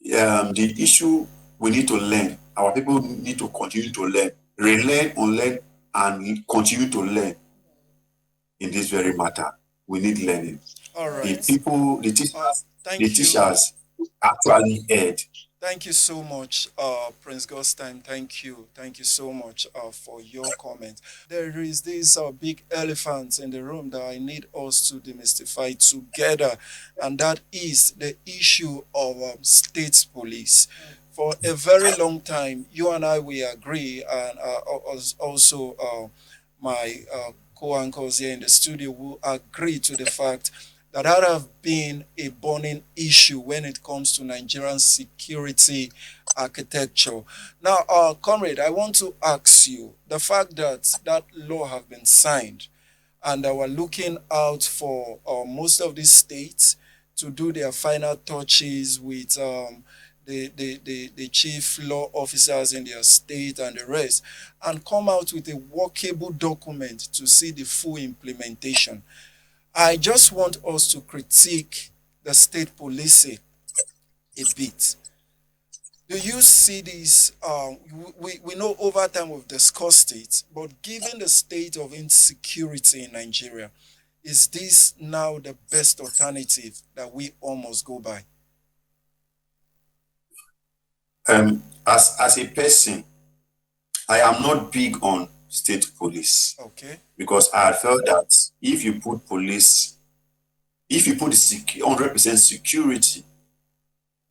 the issue we need to learn, our people need to continue to learn, relearn, unlearn, and continue to learn in this very matter. We need learning. All right. The teachers actually heard. Thank you so much, Prince Gostam. Thank you so much for your comment. There is this big elephant in the room that I need us to demystify together, and that is the issue of state police. For a very long time, you and I, we agree, and also my co-anchors here in the studio will agree to the fact that have been a burning issue when it comes to Nigerian security architecture. Now, comrade, I want to ask you, the fact that that law have been signed and we're looking out for most of these states to do their final touches with the chief law officers in their state and the rest, and come out with a workable document to see the full implementation. I just want us to critique the state policing a bit. Do you see this? We know over time we've discussed it, but given the state of insecurity in Nigeria, is this now the best alternative that we almost go by? As a person, I am not big on state police. Okay. Because I felt that if you put the 100% security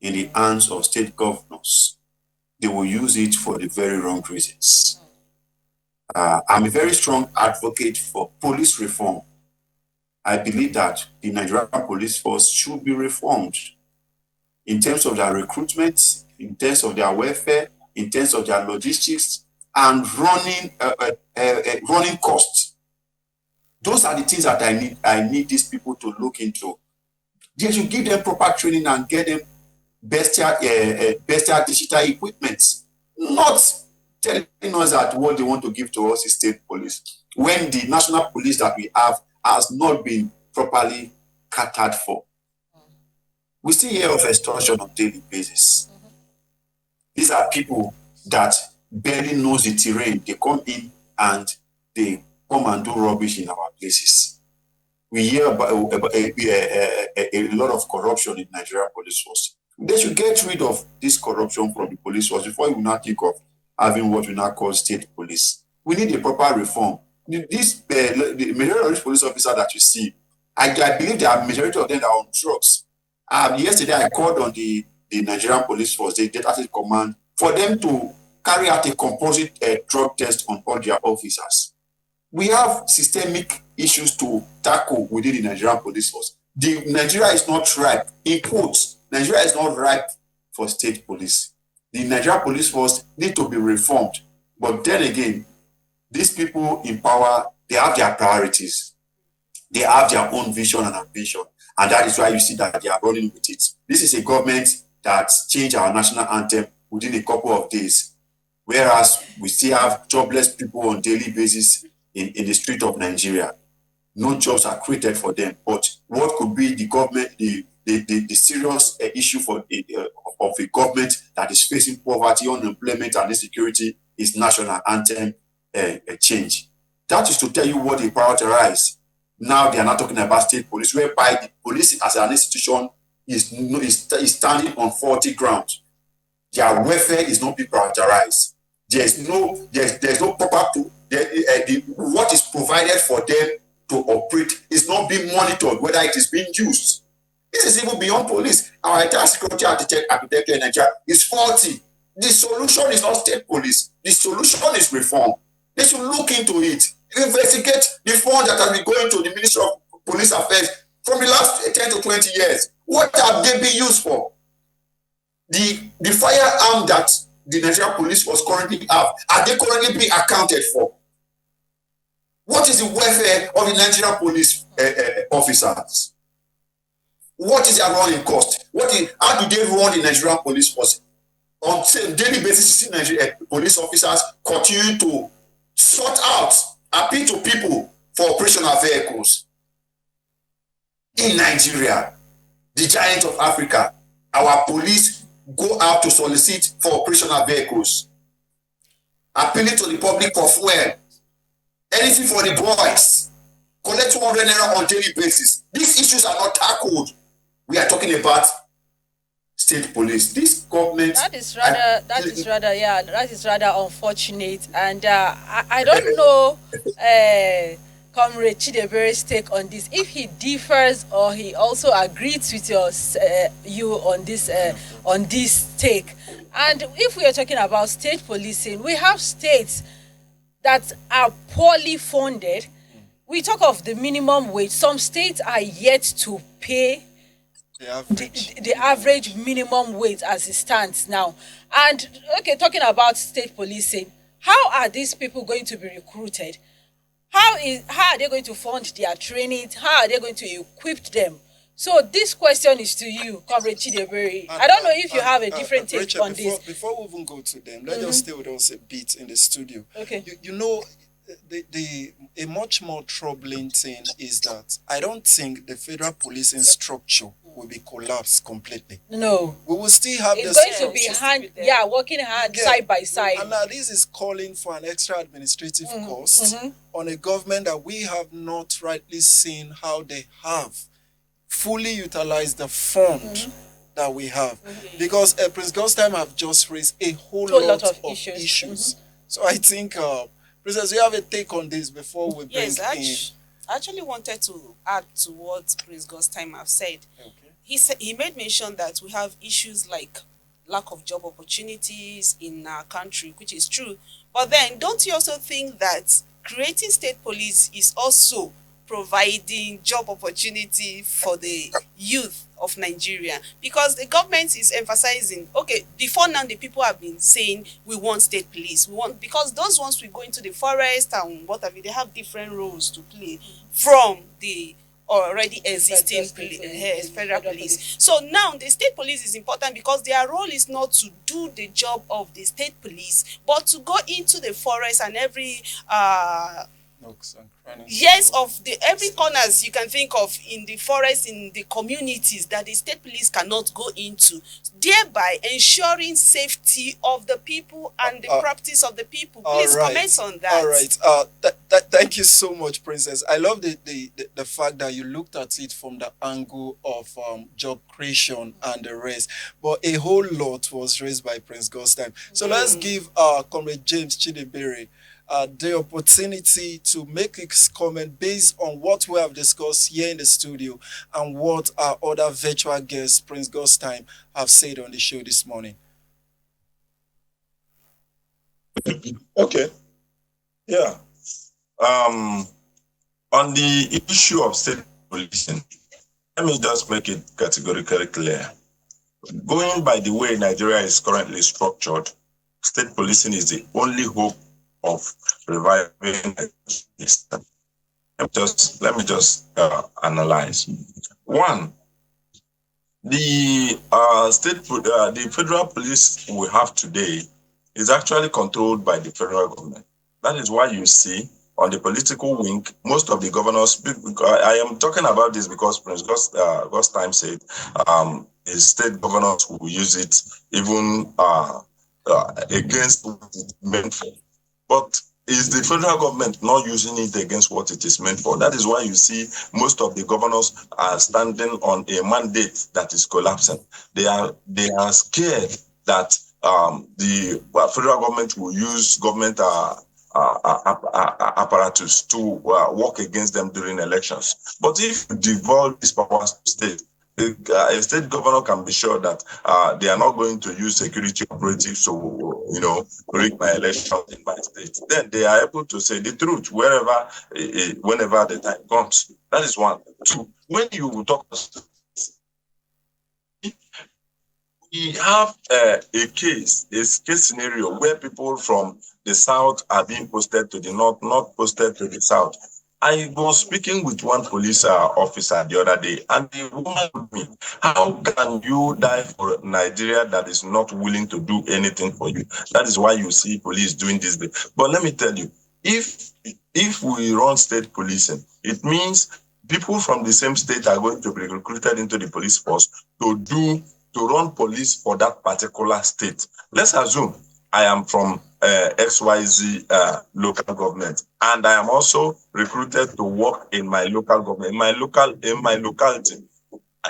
in the hands of state governors, they will use it for the very wrong reasons. I'm a very strong advocate for police reform. I believe that the Nigerian police force should be reformed in terms of their recruitment, in terms of their welfare, in terms of their logistics and running costs. Those are the things that I need these people to look into. They should give them proper training and get them bestial digital equipment, not telling us that what they want to give to us is state police, when the national police that we have has not been properly catered for. We still hear of extortion on a daily basis. These are people that barely knows the terrain. They come in and they come and do rubbish in our places. We hear about a lot of corruption in Nigeria police force. They should get rid of this corruption from the police force before we now think of having what we now call state police. We need a proper reform. The majority of these police officers that you see, I believe the majority of them are on drugs. Yesterday, I called on the Nigerian police force, the data command, for them to carry out a composite drug test on all their officers. We have systemic issues to tackle within the Nigerian police force. Nigeria is not ripe, in quotes, Nigeria is not ripe for state police. The Nigerian police force need to be reformed. But then again, these people in power, they have their priorities. They have their own vision and ambition. And that is why you see that they are running with it. This is a government that changed our national anthem within a couple of days. Whereas we still have jobless people on a daily basis in the street of Nigeria. No jobs are created for them. But what could be the government, the serious issue of a government that is facing poverty, unemployment, and insecurity is national anthem change. That is to tell you what they prioritize. Now they are not talking about state police, whereby the police as an institution is standing on faulty ground. Their welfare is not being prioritized. There's no proper what is provided for them to operate is not being monitored, whether it is being used. This is even beyond police. Our entire security architecture in Nigeria is faulty. The solution is not state police. The solution is reform. They should look into it. Investigate the funds that have been going to the Ministry of Police Affairs from the last 10 to 20 years. What have they been used for? The firearm that the Nigerian police force currently have, are they currently being accounted for? What is the welfare of the Nigerian police officers? What is their running cost? How do they run the Nigerian police force? On a daily basis, you see Nigerian police officers continue to sort out, appeal to people for operational vehicles. In Nigeria, the giant of Africa, our police go out to solicit for operational vehicles, appealing to the public for fuel, anything for the boys, collect 200 naira on daily basis. These issues are not tackled. We are talking about state police. This government. That is rather unfortunate, and I don't know, Comrade Chidebere's take on this. If he differs or he also agrees with you on this take. And if we are talking about state policing, we have states that are poorly funded. We talk of the minimum wage. Some states are yet to pay the average minimum wage as it stands now. And okay, talking about state policing, how are these people going to be recruited? How are they going to fund their training? How are they going to equip them? So this question is to you, Comrade Chidebere. I don't know if you have a different take Rachel, on this. Before we even go to them, let's just stay with us a bit in the studio. Okay. You know, a much more troubling thing is that I don't think the federal policing structure will be collapsed completely. No. We will still have it's going to be working hand side by side. And now this is calling for an extra administrative cost on a government that we have not rightly seen how they have fully utilized the fund that we have. Because Prince Gostam have just raised a whole lot of issues. So I think, Princess, you have a take on this before we bring in. I actually wanted to add to what Prince Gostam have said. Okay. He made mention that we have issues like lack of job opportunities in our country, which is true. But then, don't you also think that creating state police is also providing job opportunity for the youth of Nigeria, because the government is emphasizing, okay, before now the people have been saying we want state police, we want, because those ones will go into the forest and what have you, they have different roles to play from the already existing federal police. So now the state police is important because their role is not to do the job of the state police, but to go into the forest and every nooks and crannies. yes, of the every corners you can think of in the forest, in the communities that the state police cannot go into, thereby ensuring safety of the people and the properties of the people. Please comment on that. All right. Thank you so much, Princess. I love the fact that you looked at it from the angle of job creation and the rest. But a whole lot was raised by Prince Godstime. So let's give Comrade James Chidebere the opportunity to make his comment based on what we have discussed here in the studio and what our other virtual guests, Prince Godstime, have said on the show this morning. Okay. Yeah. On the issue of state policing, let me just make it categorically clear. Going by the way Nigeria is currently structured, state policing is the only hope of reviving this. Let me just analyze. One, the the federal police we have today is actually controlled by the federal government. That is why you see on the political wing, most of the governors, I am talking about this because Prince Godstime said the state governors will use it even against what it's meant for. But is the federal government not using it against what it is meant for? That is why you see most of the governors are standing on a mandate that is collapsing. They are scared that the federal government will use government apparatus to work against them during elections. But if you devolve these powers to state, a state governor can be sure that they are not going to use security operatives to, rig my election in my state. Then they are able to say the truth whenever the time comes. That is one. Two, when you talk, we have a case scenario where people from the south are being posted to the north, not posted to the south. I was speaking with one police officer the other day, and the woman told me, how can you die for Nigeria that is not willing to do anything for you? That is why you see police doing this. But let me tell you, if we run state policing, it means people from the same state are going to be recruited into the police force to run police for that particular state. Let's assume I am from XYZ local government, and I am also recruited to work in my local government, in my locality.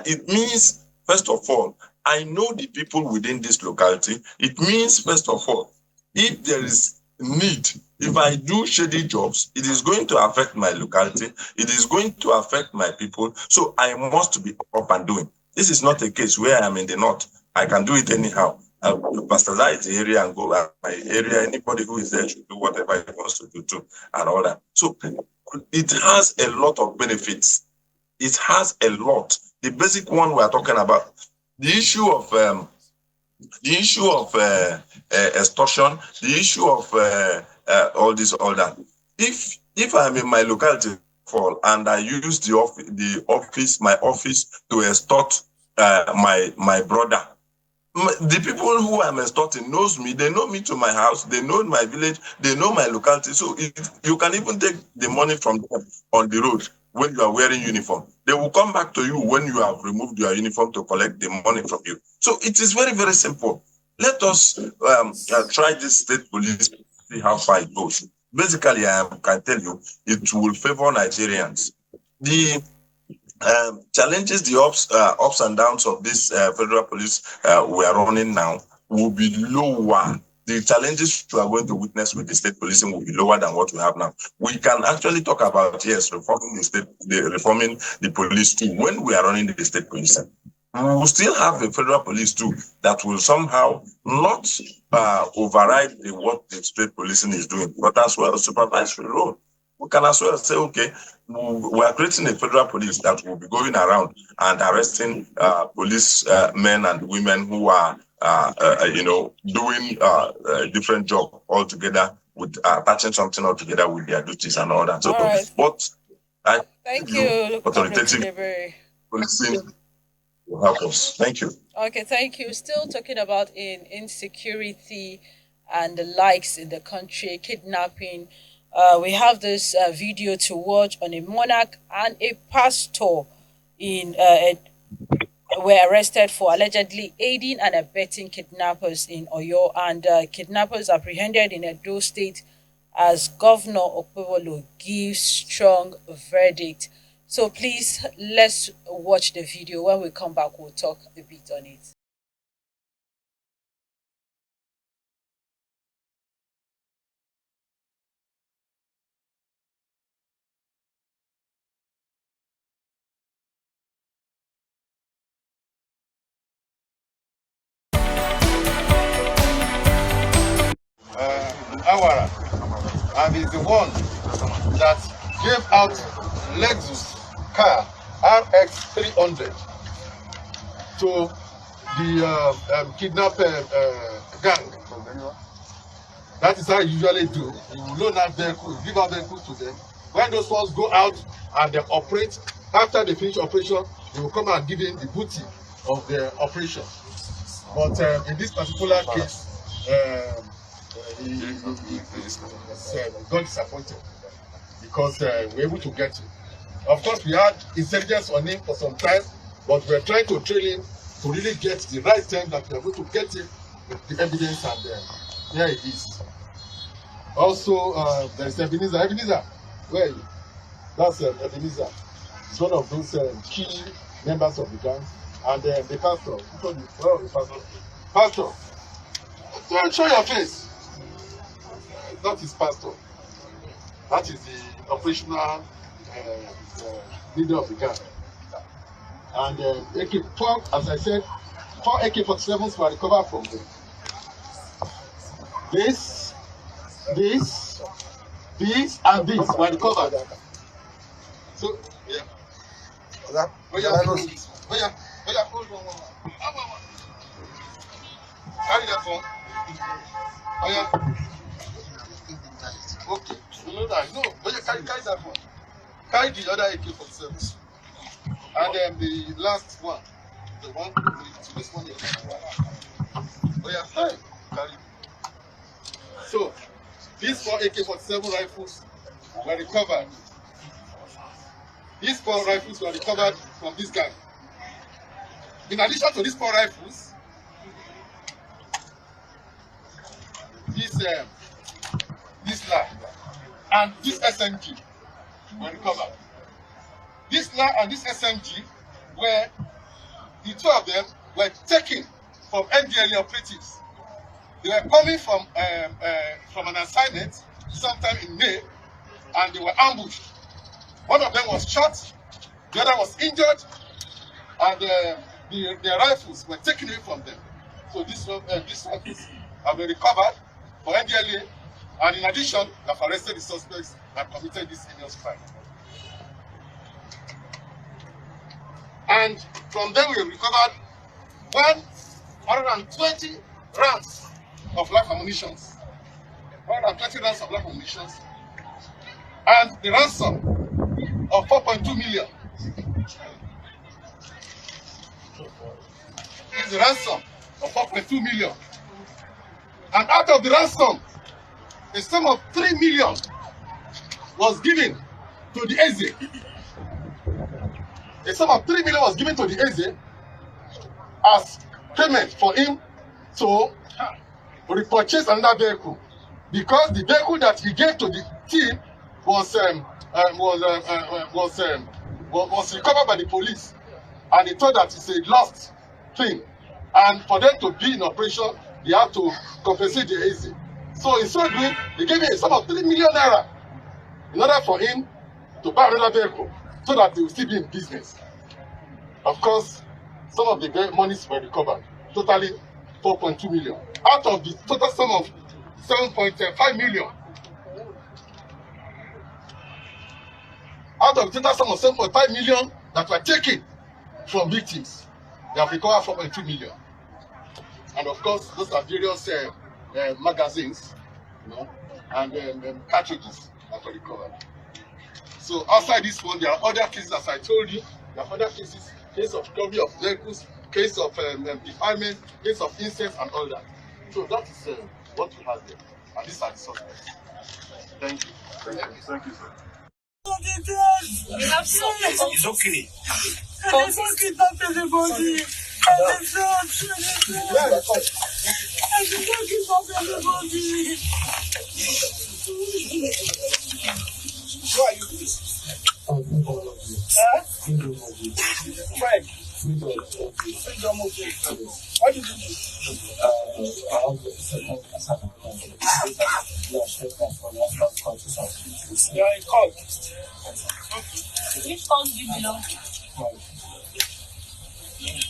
It means, first of all, I know the people within this locality. It means, first of all, if there is need, if I do shady jobs, it is going to affect my locality. It is going to affect my people. So I must be up and doing. This is not a case where I am in the north. I can do it anyhow. I will pasteurize the area and go my area. Anybody who is there should do whatever he wants to do too, and all that. So it has a lot of benefits. It has a lot. The basic one we are talking about, the issue of extortion, the issue of all that. If I'm in my locality and I use my office to extort my brother, the people who I'm extorting knows me. They know me to my house. They know my village. They know my locality. So you can even take the money from them on the road when you are wearing uniform. They will come back to you when you have removed your uniform to collect the money from you. So it is very, very simple. Let us try this state police, see how far it goes. Basically, I can tell you, it will favor Nigerians. The challenges, the ups and downs of this federal police we are running now will be lower. The challenges we are going to witness with the state policing will be lower than what we have now. We can actually talk about, yes, reforming the police too when we are running the state policing. We will still have a federal police too that will somehow not override what the state policing is doing, but as well supervisory role. we can as well say, okay, we are creating a federal police that will be going around and arresting police men and women who are, doing a different job altogether, with attaching something altogether with their duties and all that. So, All right. but Thank you, authoritative policing will help us. Thank you. Okay, thank you. Still talking about insecurity and the likes in the country, kidnapping. We have this video to watch on a monarch and a pastor in were arrested for allegedly aiding and abetting kidnappers in Oyo, and kidnappers apprehended in Edo State as Governor Okpebholo gives strong verdict. So please, let's watch the video. When we come back, we'll talk a bit on it. Awara, and is the one that gave out Lexus car RX 300 to the kidnap gang. That is how you usually do. You loan out vehicles, give out vehicles to them. When those ones go out and they operate, after they finish operation, they will come and give in the booty of the operation. But in this particular case, he got disappointed because we were able to get him. Of course, we had intelligence on him for some time, but we are trying to train him to really get the right time that we are going to get him with the evidence, and here it is. Also, there is Ebenezer. Ebenezer, where are you? That's Ebenezer. He's one of those key members of the gang, and the pastor. Where are the pastor? Pastor, show your face. That is pastor. That is the operational leader of the gang. And AK-4, as I said, 4 AK-47s were recovered from them. This, and this were recovered. So, yeah. Oh yeah, hold on. Carry that one. Oh yeah. Okay. You know that. No, but you carry that one. Carry the other AK-47. And then the last one. The one to this one. Oh yeah, fine. Carry. So, these 4 AK-47 rifles were recovered. These 4 rifles were recovered from this gang. In addition to these 4 rifles, this LA and this SMG were recovered. This LA and this SMG were, the 2 of them were taken from NDLA operatives. They were coming from an assignment sometime in May, and they were ambushed. One of them was shot, the other was injured, and their rifles were taken away from them. So these rifles have been recovered for NDLA, and in addition, they have arrested the suspects that committed this heinous crime. And from them, we recovered 120 rounds of live ammunition. 120 rounds of live ammunition. And the ransom of 4.2 million. Is the ransom of 4.2 million. And out of the ransom, a sum of 3 million was given to the AZ. A sum of 3 million was given to the AZ as payment for him to repurchase another vehicle, because the vehicle that he gave to the team was recovered by the police, and they thought that it's a lost thing, and for them to be in operation, they have to compensate the AZ. So in so doing, they gave him a sum of 3 million naira in order for him to buy another vehicle, so that they will still be in business. Of course, some of the monies were recovered, totally 4.2 million, out of the total sum of 7.5 million. Out of the total sum of 7.5 million that were taken from victims, they have recovered 4.2 million. And of course, those are various magazines, and cartridges that were recovered. So outside this one, there are other cases, as I told you. There are other cases, case of recovery of vehicles, case of defilement, case of incest, and all that. So that is what we have there. And these are the suspects. Thank you. Thank you, sir. It's okay. I kidnap everybody. Who are you, please? Fred. Freedom of what did you do? You are a cult. Which cult do you belong to?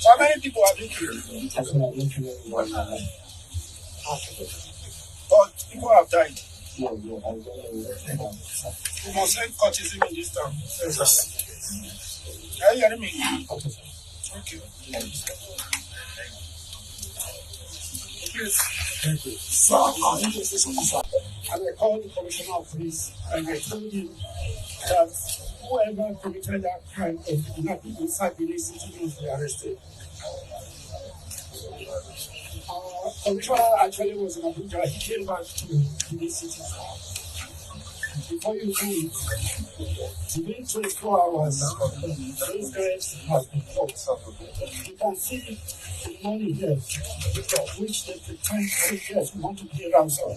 How many people have you killed? But people have died. We must end cultism in this town. Are you hearing me? Okay. Please. Sir, I'm interested in this. And I called the commissioner of police and I told him that whoever committed that crime of kidnapping inside the city must be arrested. Commissioner actually was in Abuja. He came back to the city. Before you know it, within 24 hours, those guys have been caught. You can see the money here, which they pretend to want to pay ransom.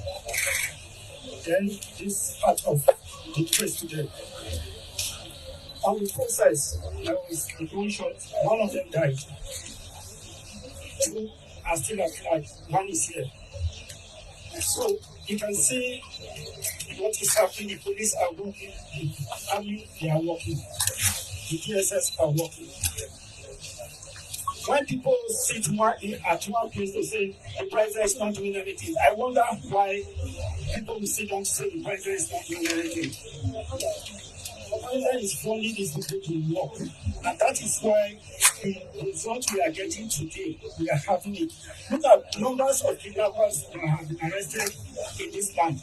Then this part of the case today. On the process, there was a gunshot. One of them died. Two are still alive. One is here. So you can see what is happening. The police are working. The army, they are working. The DSS are working. When people sit at one place to say the president is not doing anything, I wonder why people will sit down to say the president is not doing anything. The president is funding these people to work. And that is why the result we are getting today, we are having it. Look at numbers of kidnappers that have been arrested in this land.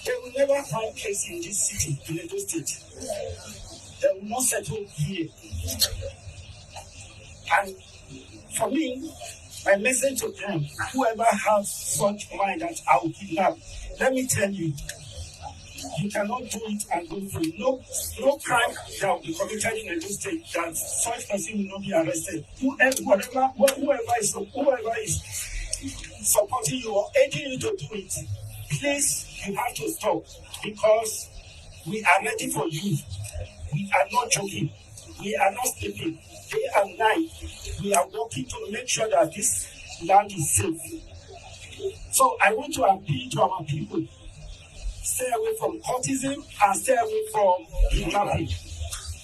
They will never find case in this city, in Edo State. They will not settle here. And for me, my message to them, whoever has such mind that I will kidnap, let me tell you, you cannot do it and go free. No crime that will be committed in Edo State that such person will not be arrested. Whoever is supporting you or aiding you to do it, please, you have to stop because we are ready for you. We are not joking. We are not sleeping. Day and night, we are working to make sure that this land is safe. So I want to appeal to our people. Stay away from cultism and stay away from kidnapping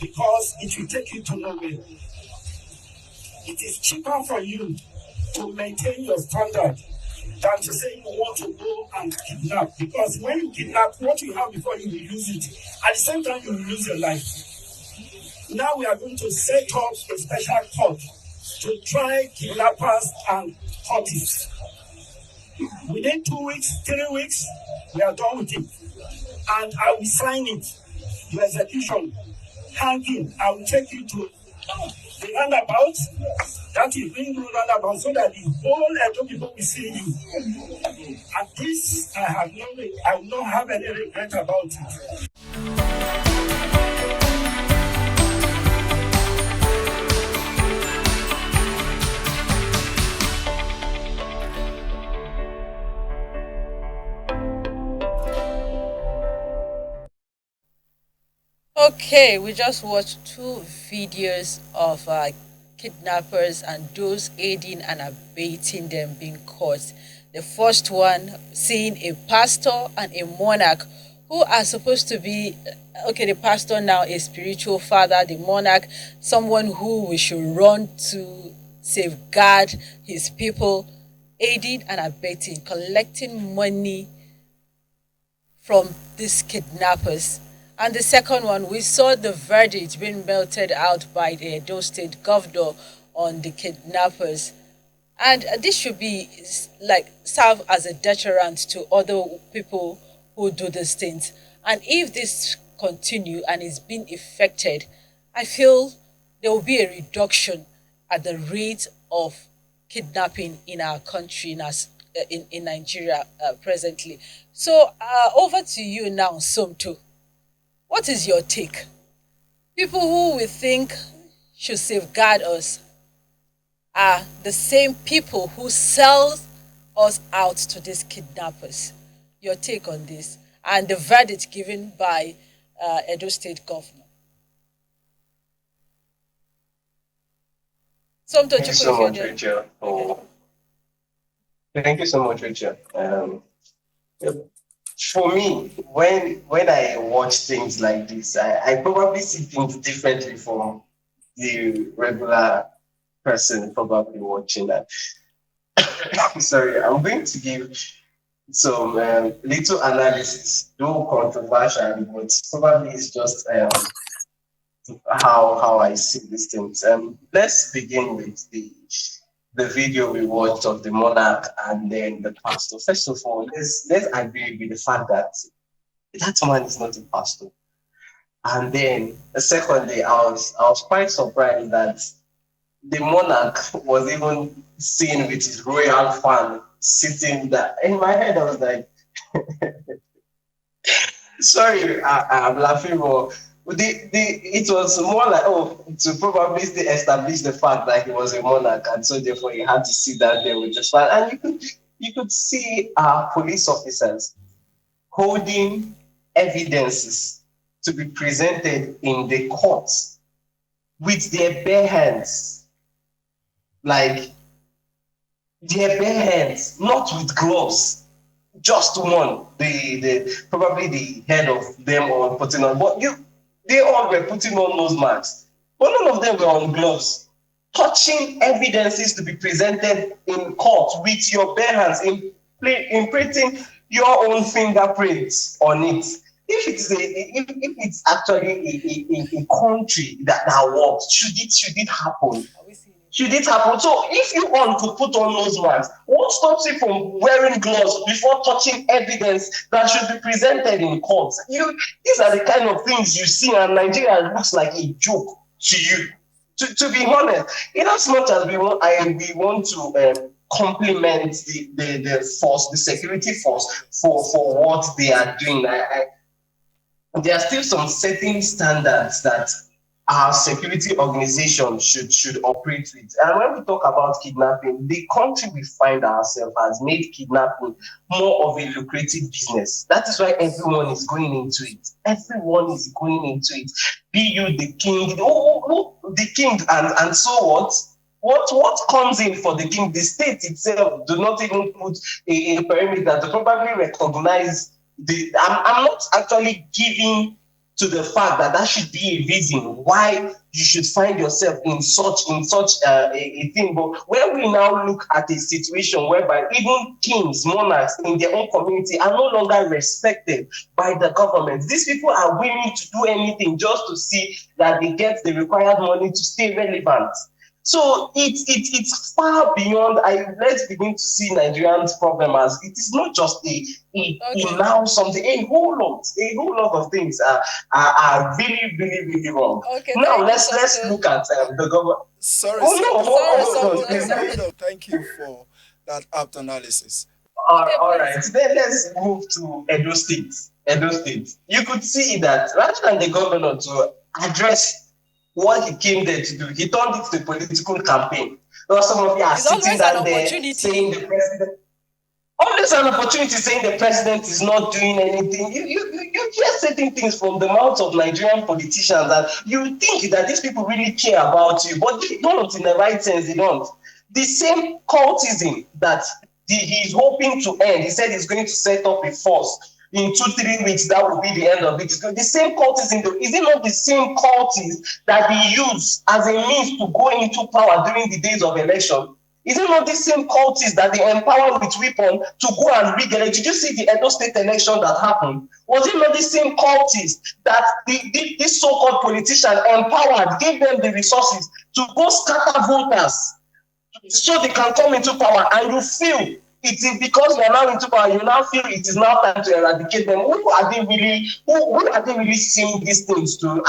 because it will take you to nowhere. It is cheaper for you to maintain your standard than to say you want to go and kidnap, because when you kidnap, what you have before, you will lose it. At the same time, you will lose your life. Now we are going to set up a special court to try kidnappers and cultists. Within 2 weeks, 3 weeks, we are done with it. And I will sign it, your execution, hanging. I will take you to the roundabout, that is Ring Road roundabout, so that the whole Edo people will see you. And this, I will not have any regret about it. Okay, we just watched two videos of kidnappers and those aiding and abetting them being caught. The first one seeing a pastor and a monarch who are supposed to be, okay, the pastor now a spiritual father, the monarch, someone who we should run to safeguard his people, aiding and abetting, collecting money from these kidnappers. And the second one, we saw the verdict being melted out by the Edo State governor on the kidnappers. And this should be like serve as a deterrent to other people who do these things. And if this continue and is being effected, I feel there will be a reduction at the rate of kidnapping in our country, in Nigeria presently. So over to you now, Somto. What is your take? People who we think should safeguard us are the same people who sell us out to these kidnappers. Your take on this and the verdict given by Edo State governor. Thank you so much, Rachel. Thank you so much, Rachel. For me, when I watch things like this, I probably see things differently from the regular person probably watching that. Sorry, I'm going to give some little analysis, though controversial, but probably it's just how I see these things. Let's begin with the video we watched of the monarch and then the pastor. First of all, let's agree with the fact that that man is not a pastor. And then secondly, I was quite surprised that the monarch was even seen with his royal fan sitting there. In my head, I was like, sorry, I'm laughing, but it was more like, to probably establish the fact that he was a monarch, and so therefore he had to sit down there with the fan. And you could see police officers holding evidences to be presented in the courts with their bare hands. Like, their bare hands, not with gloves, just one. The probably the head of them all putting on, but they all were putting on nose masks, but none of them were on gloves. Touching evidences to be presented in court with your bare hands, imprinting your own fingerprints on it. If it's actually a country that works, should it happen? Should it happen? So if you want to put on nose masks, what stops you from wearing gloves before touching evidence that should be presented in court? These are the kind of things you see, and Nigeria looks like a joke to you. To be honest, in as much as we want to compliment the force, the security force for what they are doing, there are still some certain standards that our security organization should operate with. And when we talk about kidnapping, the country we find ourselves has made kidnapping more of a lucrative business. That is why everyone is going into it. Everyone is going into it. Be you the king, the king, and so what? What comes in for the king? The state itself do not even put a perimeter to probably recognize I'm not actually giving to the fact that should be a reason why you should find yourself in such a thing. But when we now look at a situation whereby even kings, monarchs in their own community are no longer respected by the government, these people are willing to do anything just to see that they get the required money to stay relevant. So it's far beyond. Let's begin to see Nigerians' problem as it is not just now something. A whole lot of things are really, really, really wrong. Okay, now let's look at the government. Sorry. Thank you for that apt analysis. All right. Then let's move to Edo State. You could see that rather than the governor to address what he came there to do, he turned it to a political campaign. Now some of you are sitting down there saying the president. Always an opportunity saying the president is not doing anything. You hear certain things from the mouths of Nigerian politicians that you think that these people really care about you, but they don't in the right sense. They don't. The same cultism that he is hoping to end. He said he's going to set up a force. In 2-3 weeks, that will be the end of it. The same cultism, is it not the same cultism that he used as a means to go into power during the days of election? Is it not the same cultists that they empower with weapon to go and rig it? Did you see the Edo State election that happened? Was it not the same cultists that this so-called politician empowered, gave them the resources to go scatter voters so they can come into power? And you feel it is because they are now into power, you now feel it is now time to eradicate them. Who are they really? Who are they really seeing these things to?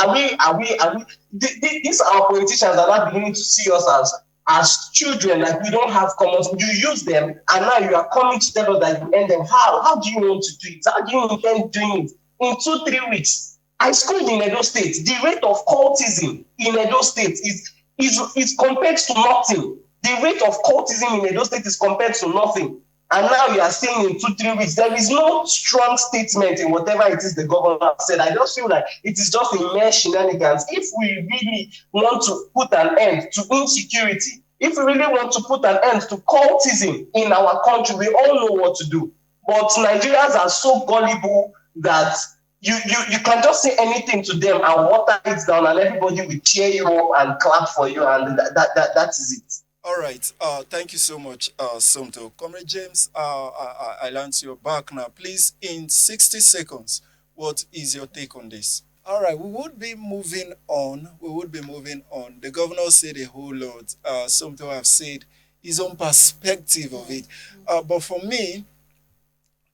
These are politicians that are beginning to see us as children, like we don't have common. You use them, and now you are coming to tell us that you end them. How do you want to do it? How do you intend doing it? In 2-3 weeks, I schooled in Edo State. The rate of cultism in Edo State is compared to nothing. The rate of cultism in Edo State is compared to nothing. And now you are saying in 2-3 weeks, there is no strong statement in whatever it is the governor said. I just feel like it is just a mere shenanigans. If we really want to put an end to insecurity, if we really want to put an end to cultism in our country, we all know what to do. But Nigerians are so gullible that you can just say anything to them and water it down, and everybody will cheer you up and clap for you, and that is it. All right. Thank you so much, Somto. Comrade James, I learned you're back now. Please, in 60 seconds, what is your take on this? All right, we would be moving on. The governor said a whole lot. Somto have said his own perspective of it. But for me,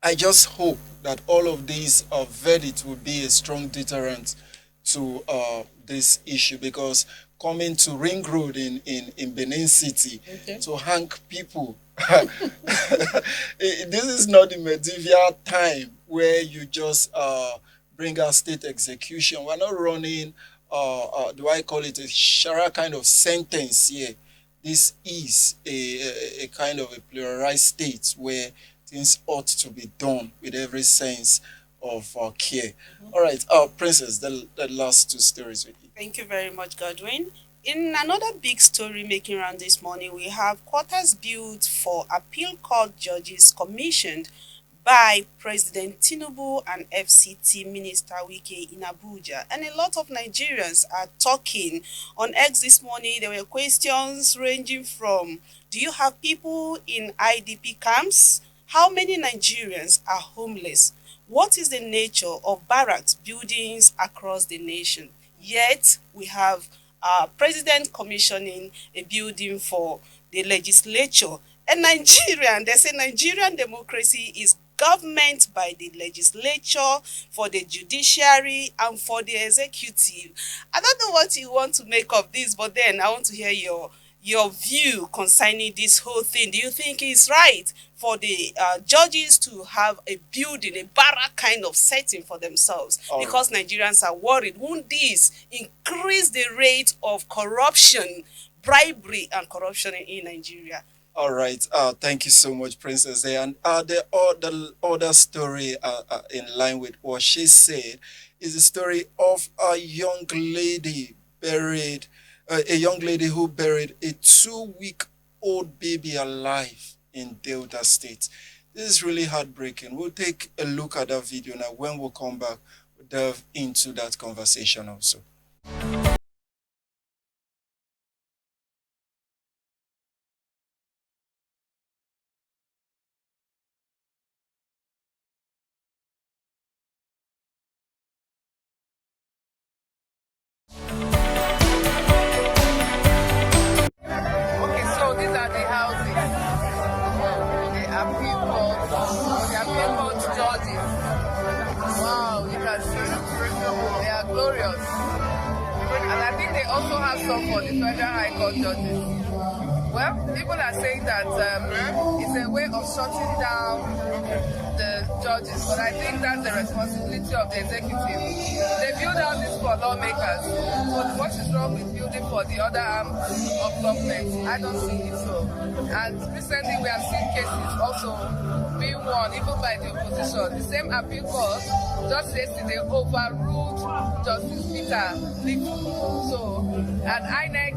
I just hope that all of these verdicts will be a strong deterrent to this issue, because coming to Ring Road in Benin City to hang people, this is not the medieval time where you just bring out state execution. We're not running, do I call it a Shara kind of sentence here? This is a kind of a pluralized state where things ought to be done with every sense of care. All right, Princess, the last two stories with you. Thank you very much, Godwin. In another big story making round this morning, we have quarters built for appeal court judges commissioned by President Tinubu and FCT Minister Wike in Abuja. And a lot of Nigerians are talking. On X this morning, there were questions ranging from, do you have people in IDP camps? How many Nigerians are homeless? What is the nature of barracks buildings across the nation? Yet, we have President commissioning a building for the legislature. And they say Nigerian democracy is government by the legislature, for the judiciary, and for the executive. I don't know what you want to make of this, but then I want to hear your view concerning this whole thing. Do you think it's right for the judges to have a building, a barrack kind of setting for themselves? Because Nigerians are worried. Won't this increase the rate of corruption, bribery, and corruption in Nigeria? All right. Thank you so much, Princess. And the other story in line with what she said is the story of a young lady who buried a 2-week-old baby alive in Delta State. This is really heartbreaking. We'll take a look at that video now. When we come back, we'll delve into that conversation also. For the Federal High Court judges. Well, people are saying that it's a way of shutting down the judges, but I think that's the responsibility of the executive. They build out this for lawmakers. So what is wrong with building for the other arms of government? I don't see it so. And recently we have seen cases also being won even by the opposition. The same appeal court just yesterday overruled Justice Peter Lifu. So, and INEC,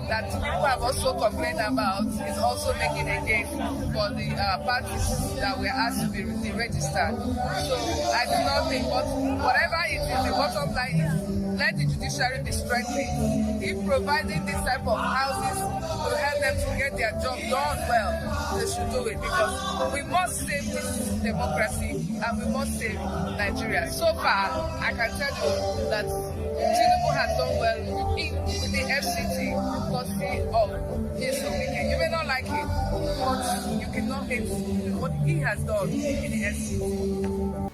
that people have also complained about, is also making a case for the parties that were asked to be registered. So I do not think, but whatever it is, the bottom line is let the judiciary be strengthened. If providing this type of houses will help them to get their job done well, they should do it, because we must save this democracy and we must save Nigeria. So far, I can tell you that Tinubu has done well with the FCT, courtesy of his opinion. You may not like it, but you cannot hate what he has done in the FCT.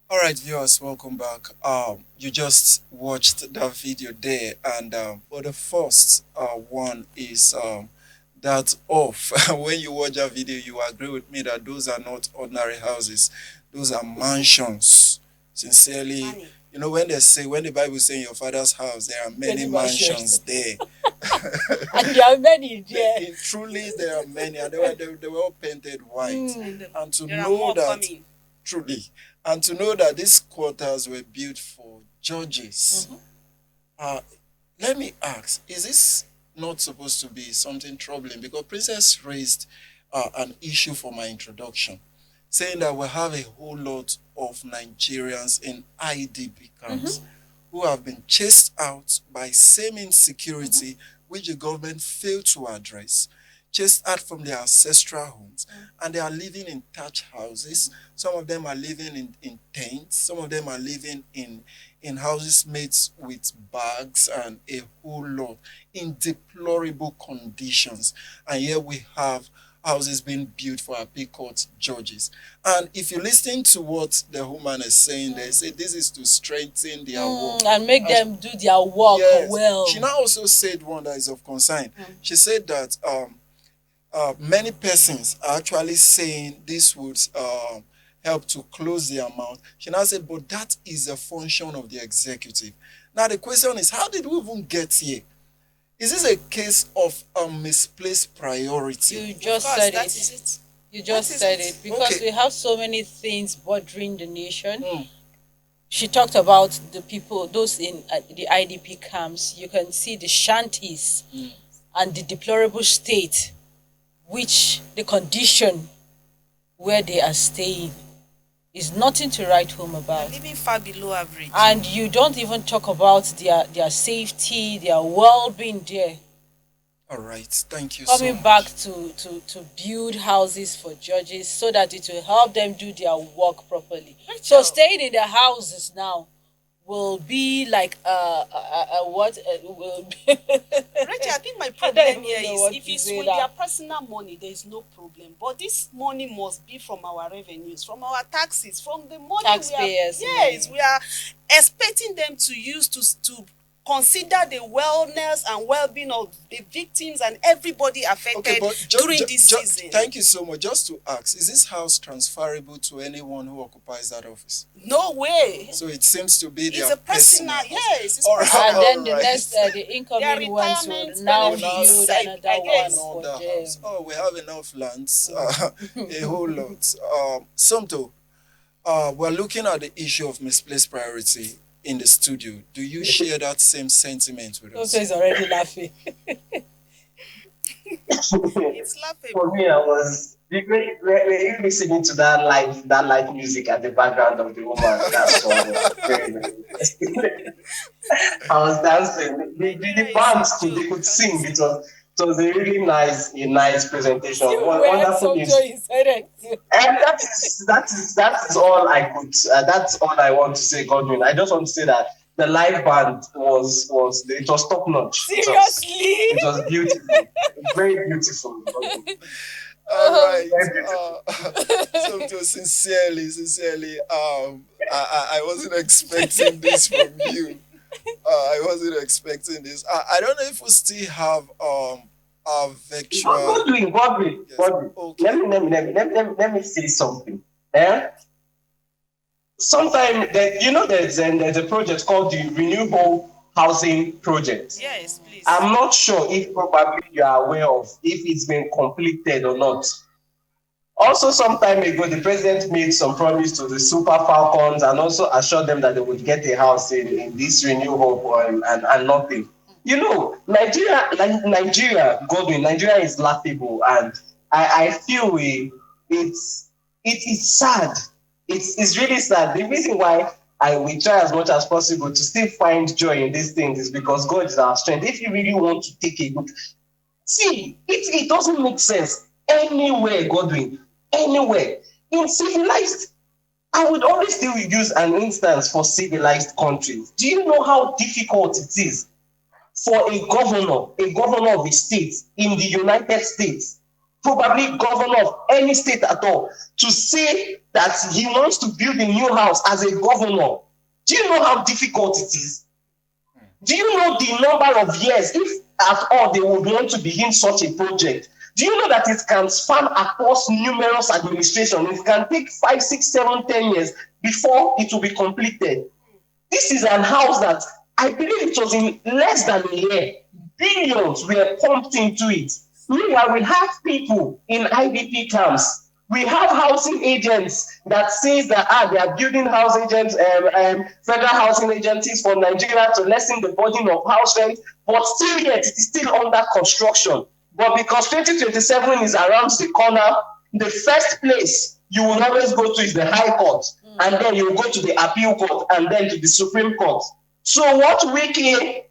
All right, viewers, welcome back. You just watched that video there, and for the first one is that off. When you watch that video, you agree with me that those are not ordinary houses; those are mansions. Sincerely, Money. you know when the Bible say in your father's house, there are many Many mansions there. And there are many there. Truly, there are many, and they were all painted white. And to There are know more that coming. truly, and to know that these quarters were built for judges. Let me ask, is this not supposed to be something troubling? Because Princess raised an issue for my introduction, saying that we have a whole lot of Nigerians in IDP camps who have been chased out by same insecurity which the government failed to address, chased out from their ancestral homes, and they are living in thatch houses. Some of them are living in tents. Some of them are living in houses made with bags and a whole lot in deplorable conditions. And here we have houses being built for appeal court judges. And if you listen to what the woman is saying, they say this is to strengthen their work And make them do their work well. She now also said one that is of concern. She said that many persons are actually saying this would help to close their mouth. She now said, but that is a function of the executive. Now the question is, how did we even get here? Is this a case of a misplaced priority? You just said it. You just said it. Because we have so many things bothering the nation. She talked about the people, those in the IDP camps. You can see the shanties and the deplorable state, which the condition where they are staying is nothing to write home about. Living far below average. And you don't even talk about their safety, their well-being there. All right, thank you Coming so much. back to build houses for judges so that it will help them do their work properly. So staying in their houses now will be like what will be. Rachel, I think my problem here is if it's with that. their personal money, there is no problem. But this money must be from our revenues, from our taxes, from the money Taxpayers' yes, we are expecting them to use to consider the wellness and well-being of the victims and everybody affected during this season. Thank you so much. Just to ask, is this house transferable to anyone who occupies that office? No way. So it seems to be It's their a personal, yes. It's All right, And then all the right. next, the incoming ones will retirement now benefits, build I another one guess. for Another them. house. Oh, we have enough lands, a whole lot. Somto, we're looking at the issue of misplaced priority in the studio. Do you share that same sentiment with us? Somto is already laughing. It's laughable. For me, I was were you listening to that live music at the background of the woman? That song was very, very interesting. I was dancing. The bands they could sing. It was a really nice presentation. Wonderful music. Is headed to. And that is all I could. That's all I want to say, Godwin. I just want to say that the live band was top notch. Seriously? It was beautiful, very beautiful. All right. Somto, sincerely, I wasn't expecting this from you. I wasn't expecting this. I don't know if we still have a virtual. Godwin. Yes. Godwin. Okay. Let me say something. Yeah. Sometimes there's a project called the Renewable Housing Project. Yes, please. I'm not sure if probably you are aware of if it's been completed or not. Also, some time ago, the president made some promise to the Super Falcons and also assured them that they would get a house in this Renew Hope and nothing. You know, Nigeria, Godwin, Nigeria is laughable, and I feel it's sad. It's really sad. The reason why we try as much as possible to still find joy in these things is because God is our strength. If you really want to take a good see, it doesn't make sense anywhere, Godwin, anywhere. In civilized, I would always still use an instance for civilized countries. Do you know how difficult it is for a governor of a state in the United States, probably governor of any state at all, to say that he wants to build a new house as a governor? Do you know how difficult it is? Do you know the number of years, if at all, they would want to begin such a project? Do you know that it can span across numerous administrations? It can take 5, 6, 7, 10 years before it will be completed. This is an house that I believe it was in less than a year. Billions were pumped into it. Meanwhile, we have people in IDP camps. We have housing agents that says that they are building house agents, federal housing agencies for Nigeria to lessen the burden of house rent, but still yet it is still under construction. But because 2027 is around the corner, the first place you will always go to is the High Court, and then you go to the Appeal Court, and then to the Supreme Court. So what Wiki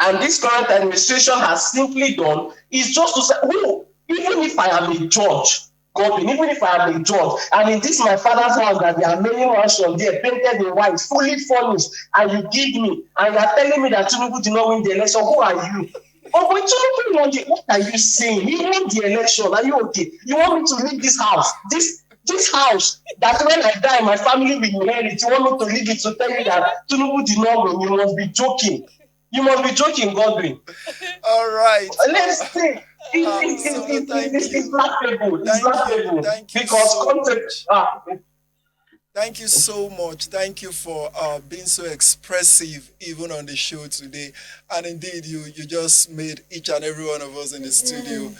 and this current administration has simply done is just to say, oh, even if I am a judge, Godwin, even if I am a judge, and in this my father's house that there are many mansions there, painted in white, fully furnished, and you give me, and you are telling me that Tinubu did not win the election, who are you? Oh, but Tinubu won the, what are you saying? He won the election, are you okay? You want me to leave this house? This house that when I die, my family will inherit. You want me to leave it to tell you that Tinubu did not win? You must be joking. You must be joking, Godwin. All right. Let's see. It's laughable. It's laughable. Thank you Because so context. Thank you so much. Thank you for being so expressive even on the show today. And indeed, you just made each and every one of us in the studio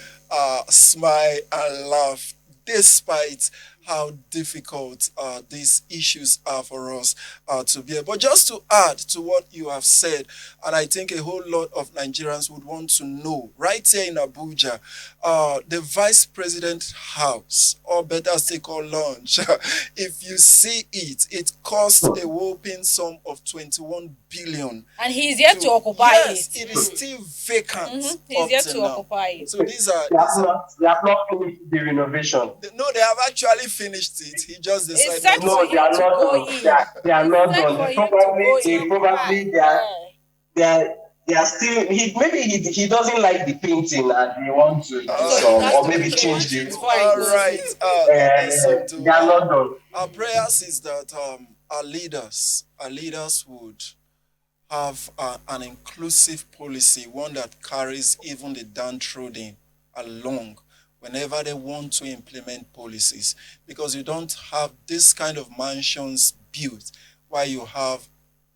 smile and laugh despite how difficult these issues are for us to bear. But just to add to what you have said, and I think a whole lot of Nigerians would want to know, right here in Abuja, the Vice President House, or better still called Lounge, if you see it, it costs a whopping sum of 21 billion. And he's yet to occupy yes, it. it is still vacant. He's yet to occupy it. So these are they have not finished the renovation. No, they have actually finished it. He just decided. It's set No, for they are him to not go done. in. They are not It's set done. for him to go in. They are still. He doesn't like the painting and he wants to do So some, he has or to maybe change change it the. before he All goes right. They are not done. Our prayers is that our leaders would have an inclusive policy, one that carries even the downtrodden along whenever they want to implement policies, because you don't have this kind of mansions built while you have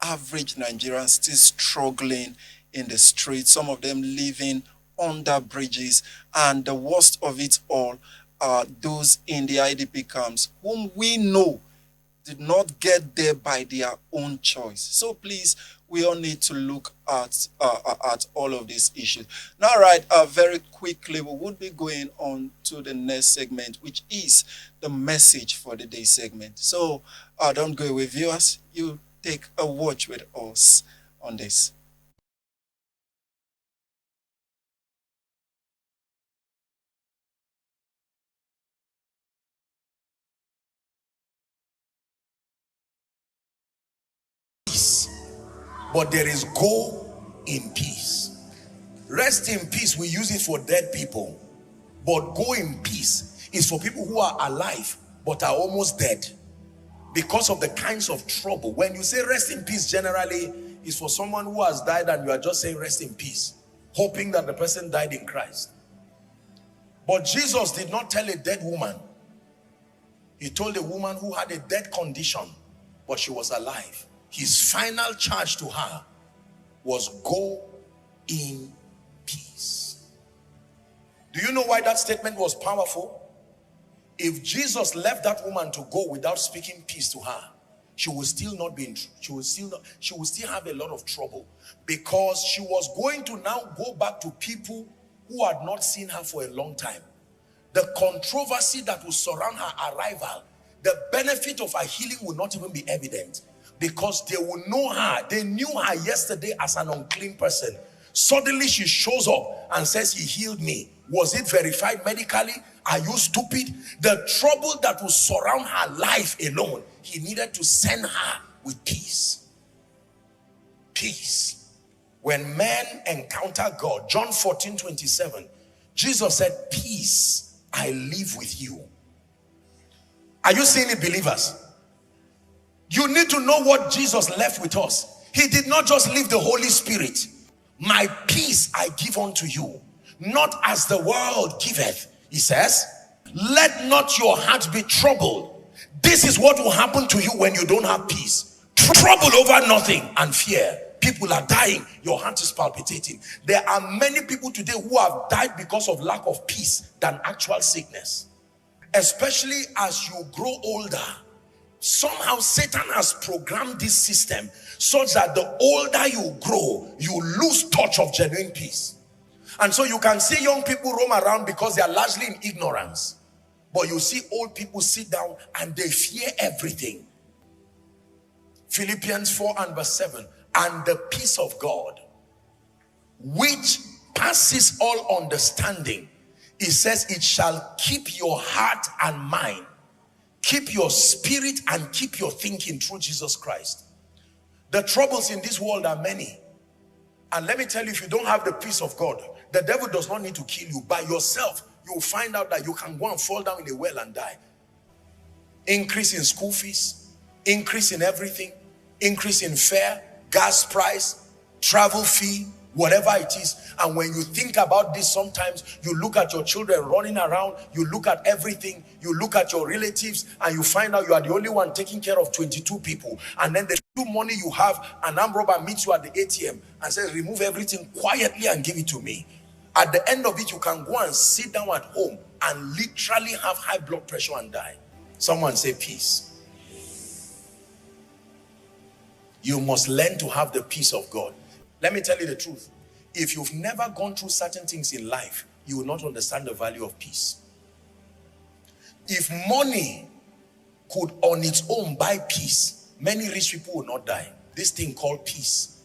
average Nigerians still struggling in the streets, some of them living under bridges, and the worst of it all are those in the IDP camps whom we know did not get there by their own choice. So please, we all need to look at all of these issues. Now, right, very quickly, we would be going on to the next segment, which is the message for the day segment. So don't go away, viewers. You take a watch with us on this. But there is go in peace. Rest in peace, we use it for dead people. But go in peace is for people who are alive but are almost dead because of the kinds of trouble. When you say rest in peace, generally is for someone who has died and you are just saying rest in peace, hoping that the person died in Christ. But Jesus did not tell a dead woman. He told a woman who had a dead condition, but she was alive. His final charge to her was go in peace. Do you know why that statement was powerful? If Jesus left that woman to go without speaking peace to her, she will still not be in, she will still have a lot of trouble, because she was going to now go back to people who had not seen her for a long time. The controversy that will surround her arrival, the benefit of her healing will not even be evident, because they will know her. They knew her yesterday as an unclean person. Suddenly she shows up and says, he healed me. Was it verified medically? Are you stupid? The trouble that will surround her life alone, he needed to send her with peace. Peace. When men encounter God, John 14:27, Jesus said, peace I live with you. Are you seeing it, believers? You need to know what Jesus left with us. He did not just leave the Holy Spirit. My peace I give unto you, not as the world giveth. He says, let not your heart be troubled. This is what will happen to you when you don't have peace. Trouble over nothing and fear. People are dying. Your heart is palpitating. There are many people today who have died because of lack of peace than actual sickness. Especially as you grow older, somehow Satan has programmed this system such that the older you grow, you lose touch of genuine peace. And so you can see young people roam around because they are largely in ignorance. But you see old people sit down and they fear everything. Philippians 4:7, and the peace of God, which passes all understanding, it says it shall keep your heart and mind, keep your spirit and keep your thinking through Jesus Christ. The troubles in this world are many. And let me tell you, if you don't have the peace of God, the devil does not need to kill you. By yourself, you will find out that you can go and fall down in a well and die. Increase in school fees, increase in everything, increase in fare, gas price, travel fee, whatever it is. And when you think about this, sometimes you look at your children running around, you look at everything, you look at your relatives, and you find out you are the only one taking care of 22 people. And then the little money you have, an armed robber meets you at the ATM and says, remove everything quietly and give it to me. At the end of it, you can go and sit down at home and literally have high blood pressure and die. Someone say peace. You must learn to have the peace of God. Let me tell you the truth. If you've never gone through certain things in life, you will not understand the value of peace. If money could on its own buy peace, many rich people will not die. This thing called peace.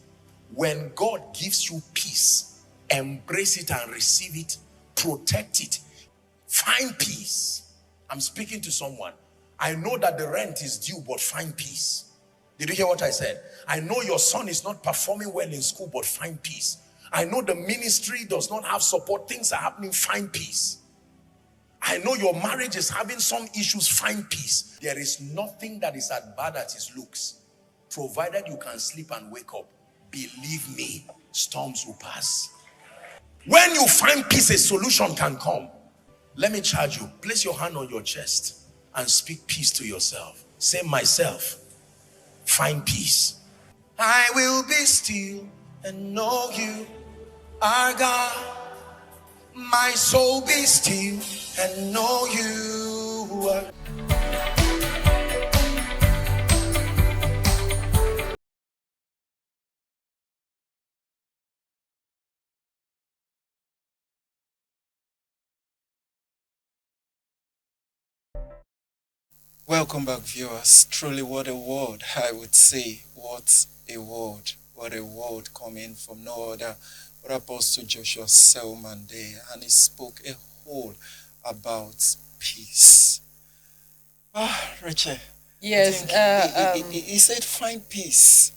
When God gives you peace, embrace it and receive it, protect it, find peace. I'm speaking to someone. I know that the rent is due, but find peace. Did you hear what I said? I know your son is not performing well in school, but find peace. I know the ministry does not have support. Things are happening. Find peace. I know your marriage is having some issues. Find peace. There is nothing that is as bad as it looks, provided you can sleep and wake up. Believe me, storms will pass. When you find peace, a solution can come. Let me charge you. Place your hand on your chest and speak peace to yourself. Say, myself, find peace. I will be still and know you are God. My soul be still and know you are. Welcome back, viewers. Truly, what a word, I would say. What a word. What a word coming from no other but Apostle Joshua Selman there. And he spoke a whole about peace. Rachel. Yes. He said, find peace.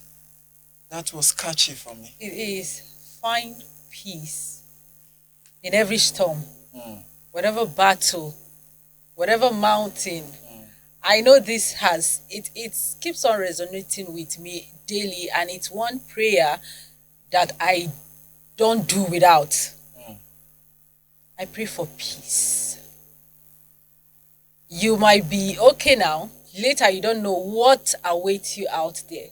That was catchy for me. It is. Find peace in every storm, whatever battle, whatever mountain. I know this has, it keeps on resonating with me daily, and it's one prayer that I don't do without. I pray for peace. You might be okay now, later you don't know what awaits you out there.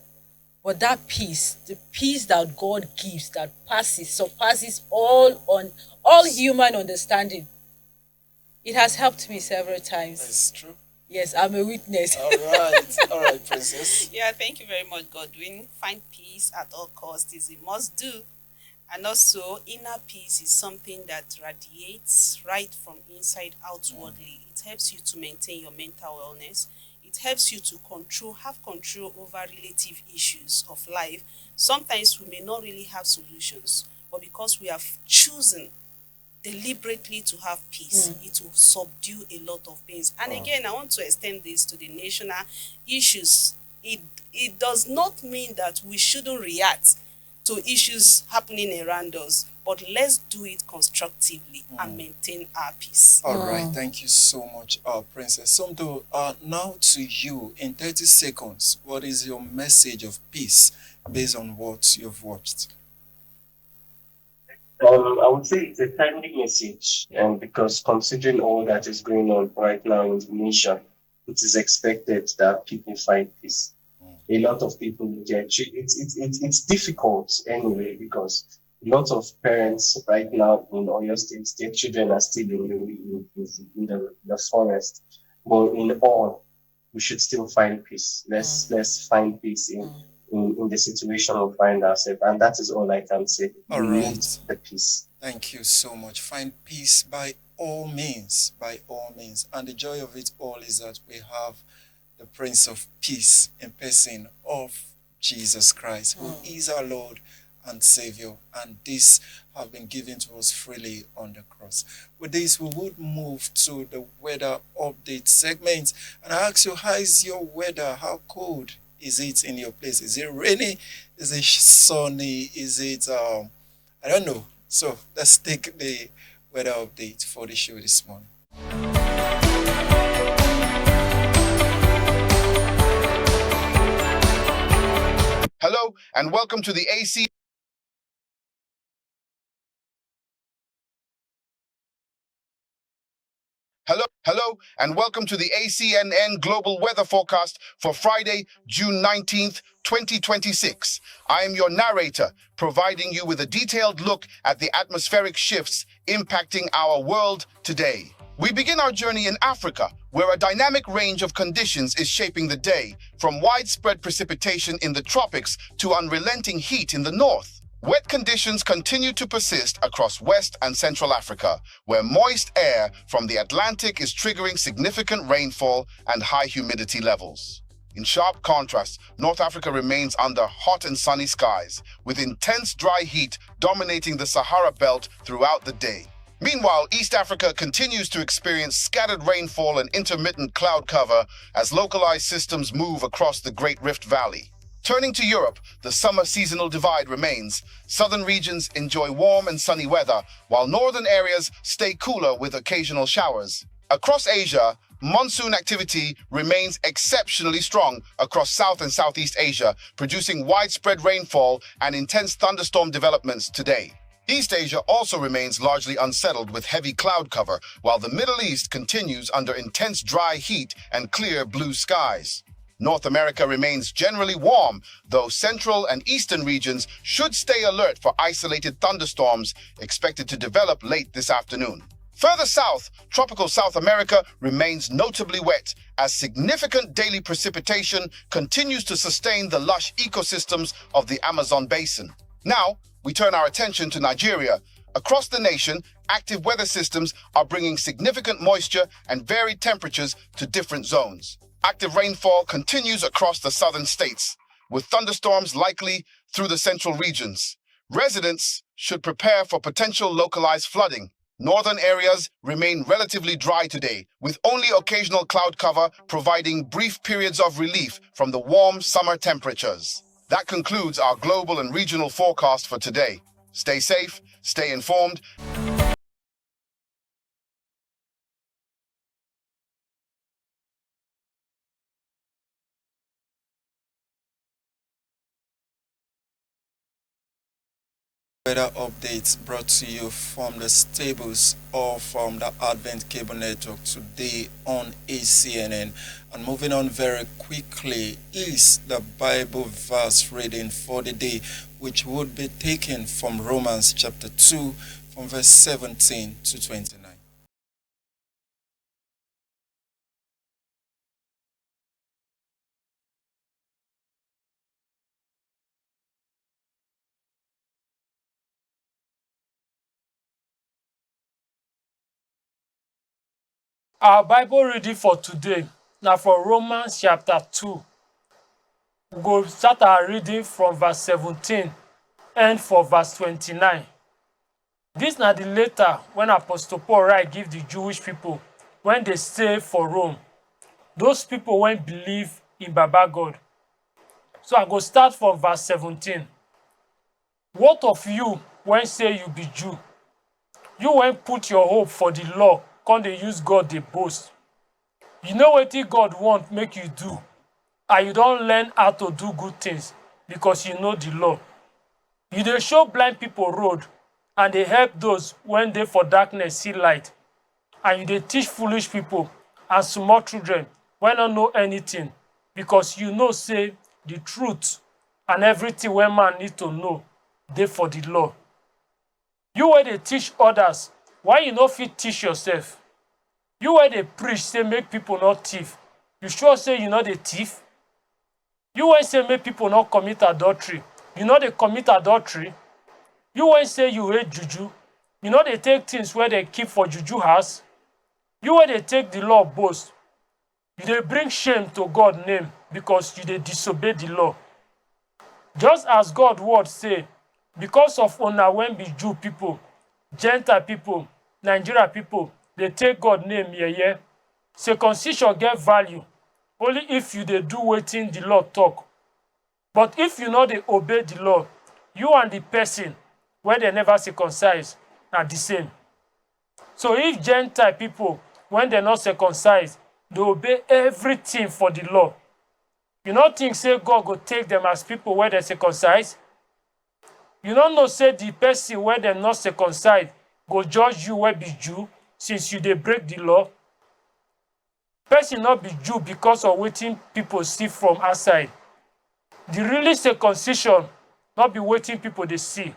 But that peace, the peace that God gives, that surpasses all human understanding, It has helped me several times. That's true. Yes, I'm a witness. All right, Princess. Yeah, thank you very much, Godwin. Find peace at all costs is a must do. And also, inner peace is something that radiates right from inside outwardly. It helps you to maintain your mental wellness. It helps you to have control over relative issues of life. Sometimes we may not really have solutions, but because we have chosen deliberately to have peace, it will subdue a lot of things. And again, I want to extend this to the national issues. It does not mean that we shouldn't react to issues happening around us, but let's do it constructively and maintain our peace. All right, thank you so much, Princess. Somdo, now to you, in 30 seconds, what is your message of peace based on what you've watched? I would say it's a timely message, and because considering all that is going on right now in the nation, it is expected that people find peace. A lot of people, it's difficult anyway, because a lot of parents right now in Oyo State, their children are still in the forest. But in all, we should still find peace. Let's find peace in the situation we find ourselves. And that is all I can say. All we right. need the peace. Thank you so much. Find peace by all means, by all means. And the joy of it all is that we have the Prince of Peace in person of Jesus Christ, who is our Lord and Savior. And this have been given to us freely on the cross. With this, we would move to the weather update segment. And I ask you, how is your weather? How cold is it in your place? Is it rainy? Is it sunny? Is it, I don't know. So let's take the weather update for the show this morning. Hello and welcome to the AC. Hello and welcome to the ACNN Global Weather Forecast for Friday, June 19th, 2026. I am your narrator, providing you with a detailed look at the atmospheric shifts impacting our world today. We begin our journey in Africa, where a dynamic range of conditions is shaping the day, from widespread precipitation in the tropics to unrelenting heat in the north. Wet conditions continue to persist across West and Central Africa, where moist air from the Atlantic is triggering significant rainfall and high humidity levels. In sharp contrast, North Africa remains under hot and sunny skies, with intense dry heat dominating the Sahara Belt throughout the day. Meanwhile, East Africa continues to experience scattered rainfall and intermittent cloud cover as localized systems move across the Great Rift Valley. Turning to Europe, the summer seasonal divide remains. Southern regions enjoy warm and sunny weather, while northern areas stay cooler with occasional showers. Across Asia, monsoon activity remains exceptionally strong across South and Southeast Asia, producing widespread rainfall and intense thunderstorm developments today. East Asia also remains largely unsettled with heavy cloud cover, while the Middle East continues under intense dry heat and clear blue skies. North America remains generally warm, though central and eastern regions should stay alert for isolated thunderstorms expected to develop late this afternoon. Further south, tropical South America remains notably wet as significant daily precipitation continues to sustain the lush ecosystems of the Amazon basin. Now, we turn our attention to Nigeria. Across the nation, active weather systems are bringing significant moisture and varied temperatures to different zones. Active rainfall continues across the southern states, with thunderstorms likely through the central regions. Residents should prepare for potential localized flooding. Northern areas remain relatively dry today, with only occasional cloud cover providing brief periods of relief from the warm summer temperatures. That concludes our global and regional forecast for today. Stay safe, stay informed. Weather updates brought to you from the stables or from the Advent Cable Network today on ACNN. And moving on very quickly is the Bible verse reading for the day, which would be taken from Romans chapter 2 from verse 17 to 29. Our Bible reading for today now for Romans chapter 2. We go start our reading from verse 17 and for verse 29. This na the letter when Apostle Paul write give the Jewish people when they stay for Rome. Those people when believe in Baba God. So I go start from verse 17. What of you when say you be Jew? You when put your hope for the law, come they use God they boast. You know what God want make you do, and you don't learn how to do good things because you know the law. You dey show blind people road, and they help those when they for darkness see light. And you dey teach foolish people and small children when don't know anything, because you know say the truth and everything when man need to know, they for the law. You where they teach others, why you no fit teach yourself? You where they preach say make people not thief, you sure say you know the thief? You when say make people not commit adultery, you know they commit adultery? You when say you hate juju, you know they take things where they keep for juju house? You where they take the law boast, you they bring shame to God name because you they disobey the law. Just as God word say, because of honor when be Jew people, Gentile people, Nigeria people, they take God name yeah. Circumcision get value only if you they do waiting the law talk. But if you know they obey the law, you and the person where they never circumcise are the same. So if Gentile people, when they're not circumcised, they obey everything for the law. You don't think say God go take them as people where they circumcised? You don't know say the person where they're not circumcised go judge you where be Jew since you they break the law? Person not be Jew because of waiting people see from outside. The really circumcision not be waiting people they see,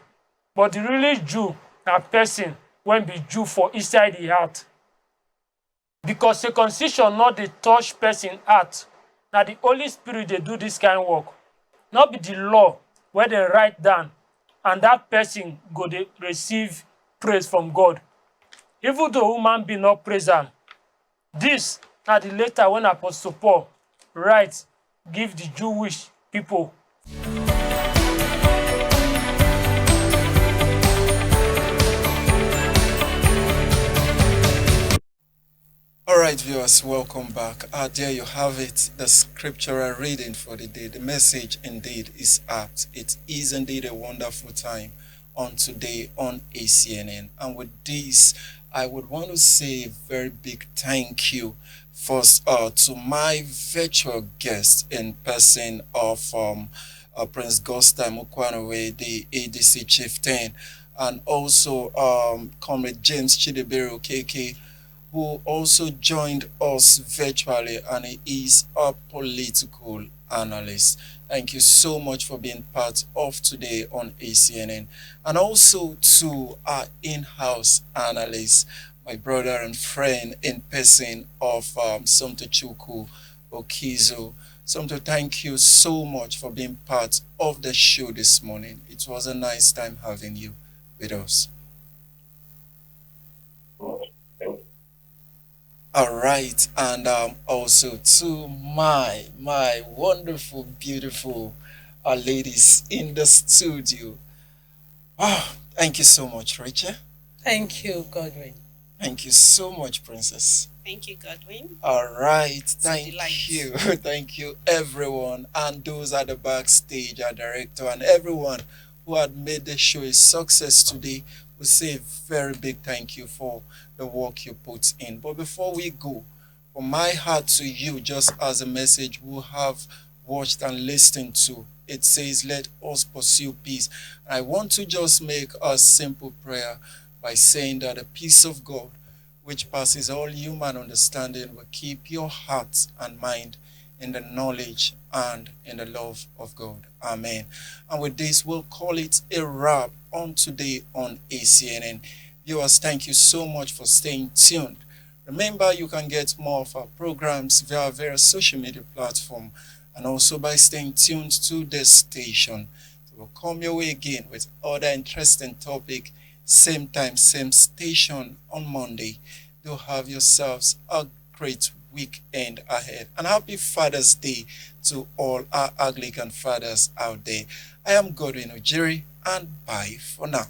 but the really Jew na person when be Jew for inside the heart. Because circumcision not the touch person heart. Now the Holy Spirit they do this kind of work. Not be the law where they write down and that person go they receive praise from God. Even though human be not praise him. This now the letter when Apostle Paul writes give the Jewish people. All right, viewers, welcome back. There you have it, the scriptural reading for the day. The message indeed is apt. It is indeed a wonderful time on today on ACNN. And with this, I would want to say a very big thank you first to my virtual guest in person of Prince Gosta Mukwanwe, the ADC chieftain, and also Comrade James Chidebere KK, who also joined us virtually, and he is a political analyst. Thank you so much for being part of today on ACNN. And also to our in-house analyst, my brother and friend in person of Somto Chukwu Okizo. Somto, thank you so much for being part of the show this morning. It was a nice time having you with us. All right, and also to my wonderful, beautiful ladies in the studio. Oh, thank you so much, Rachel. Thank you, Godwin. Thank you so much, Princess. Thank you, Godwin. All right, thank you. Thank you, everyone. And those at the backstage, our director, and everyone who had made the show a success today, we say a very big thank you for the work you put in. But before we go, from my heart to you, just as a message we have watched and listened to, it says, let us pursue peace. I want to just make a simple prayer by saying that the peace of God, which passes all human understanding, will keep your heart and mind in the knowledge and in the love of God. Amen. And with this, we'll call it a wrap on today on ACNN. Viewers, thank you so much for staying tuned. Remember, you can get more of our programs via various social media platforms and also by staying tuned to this station. So we'll come your way again with other interesting topic, same time, same station on Monday. You have yourselves a great weekend ahead. And happy Father's Day to all our Anglican fathers out there. I am Godwin Ojiri, and bye for now.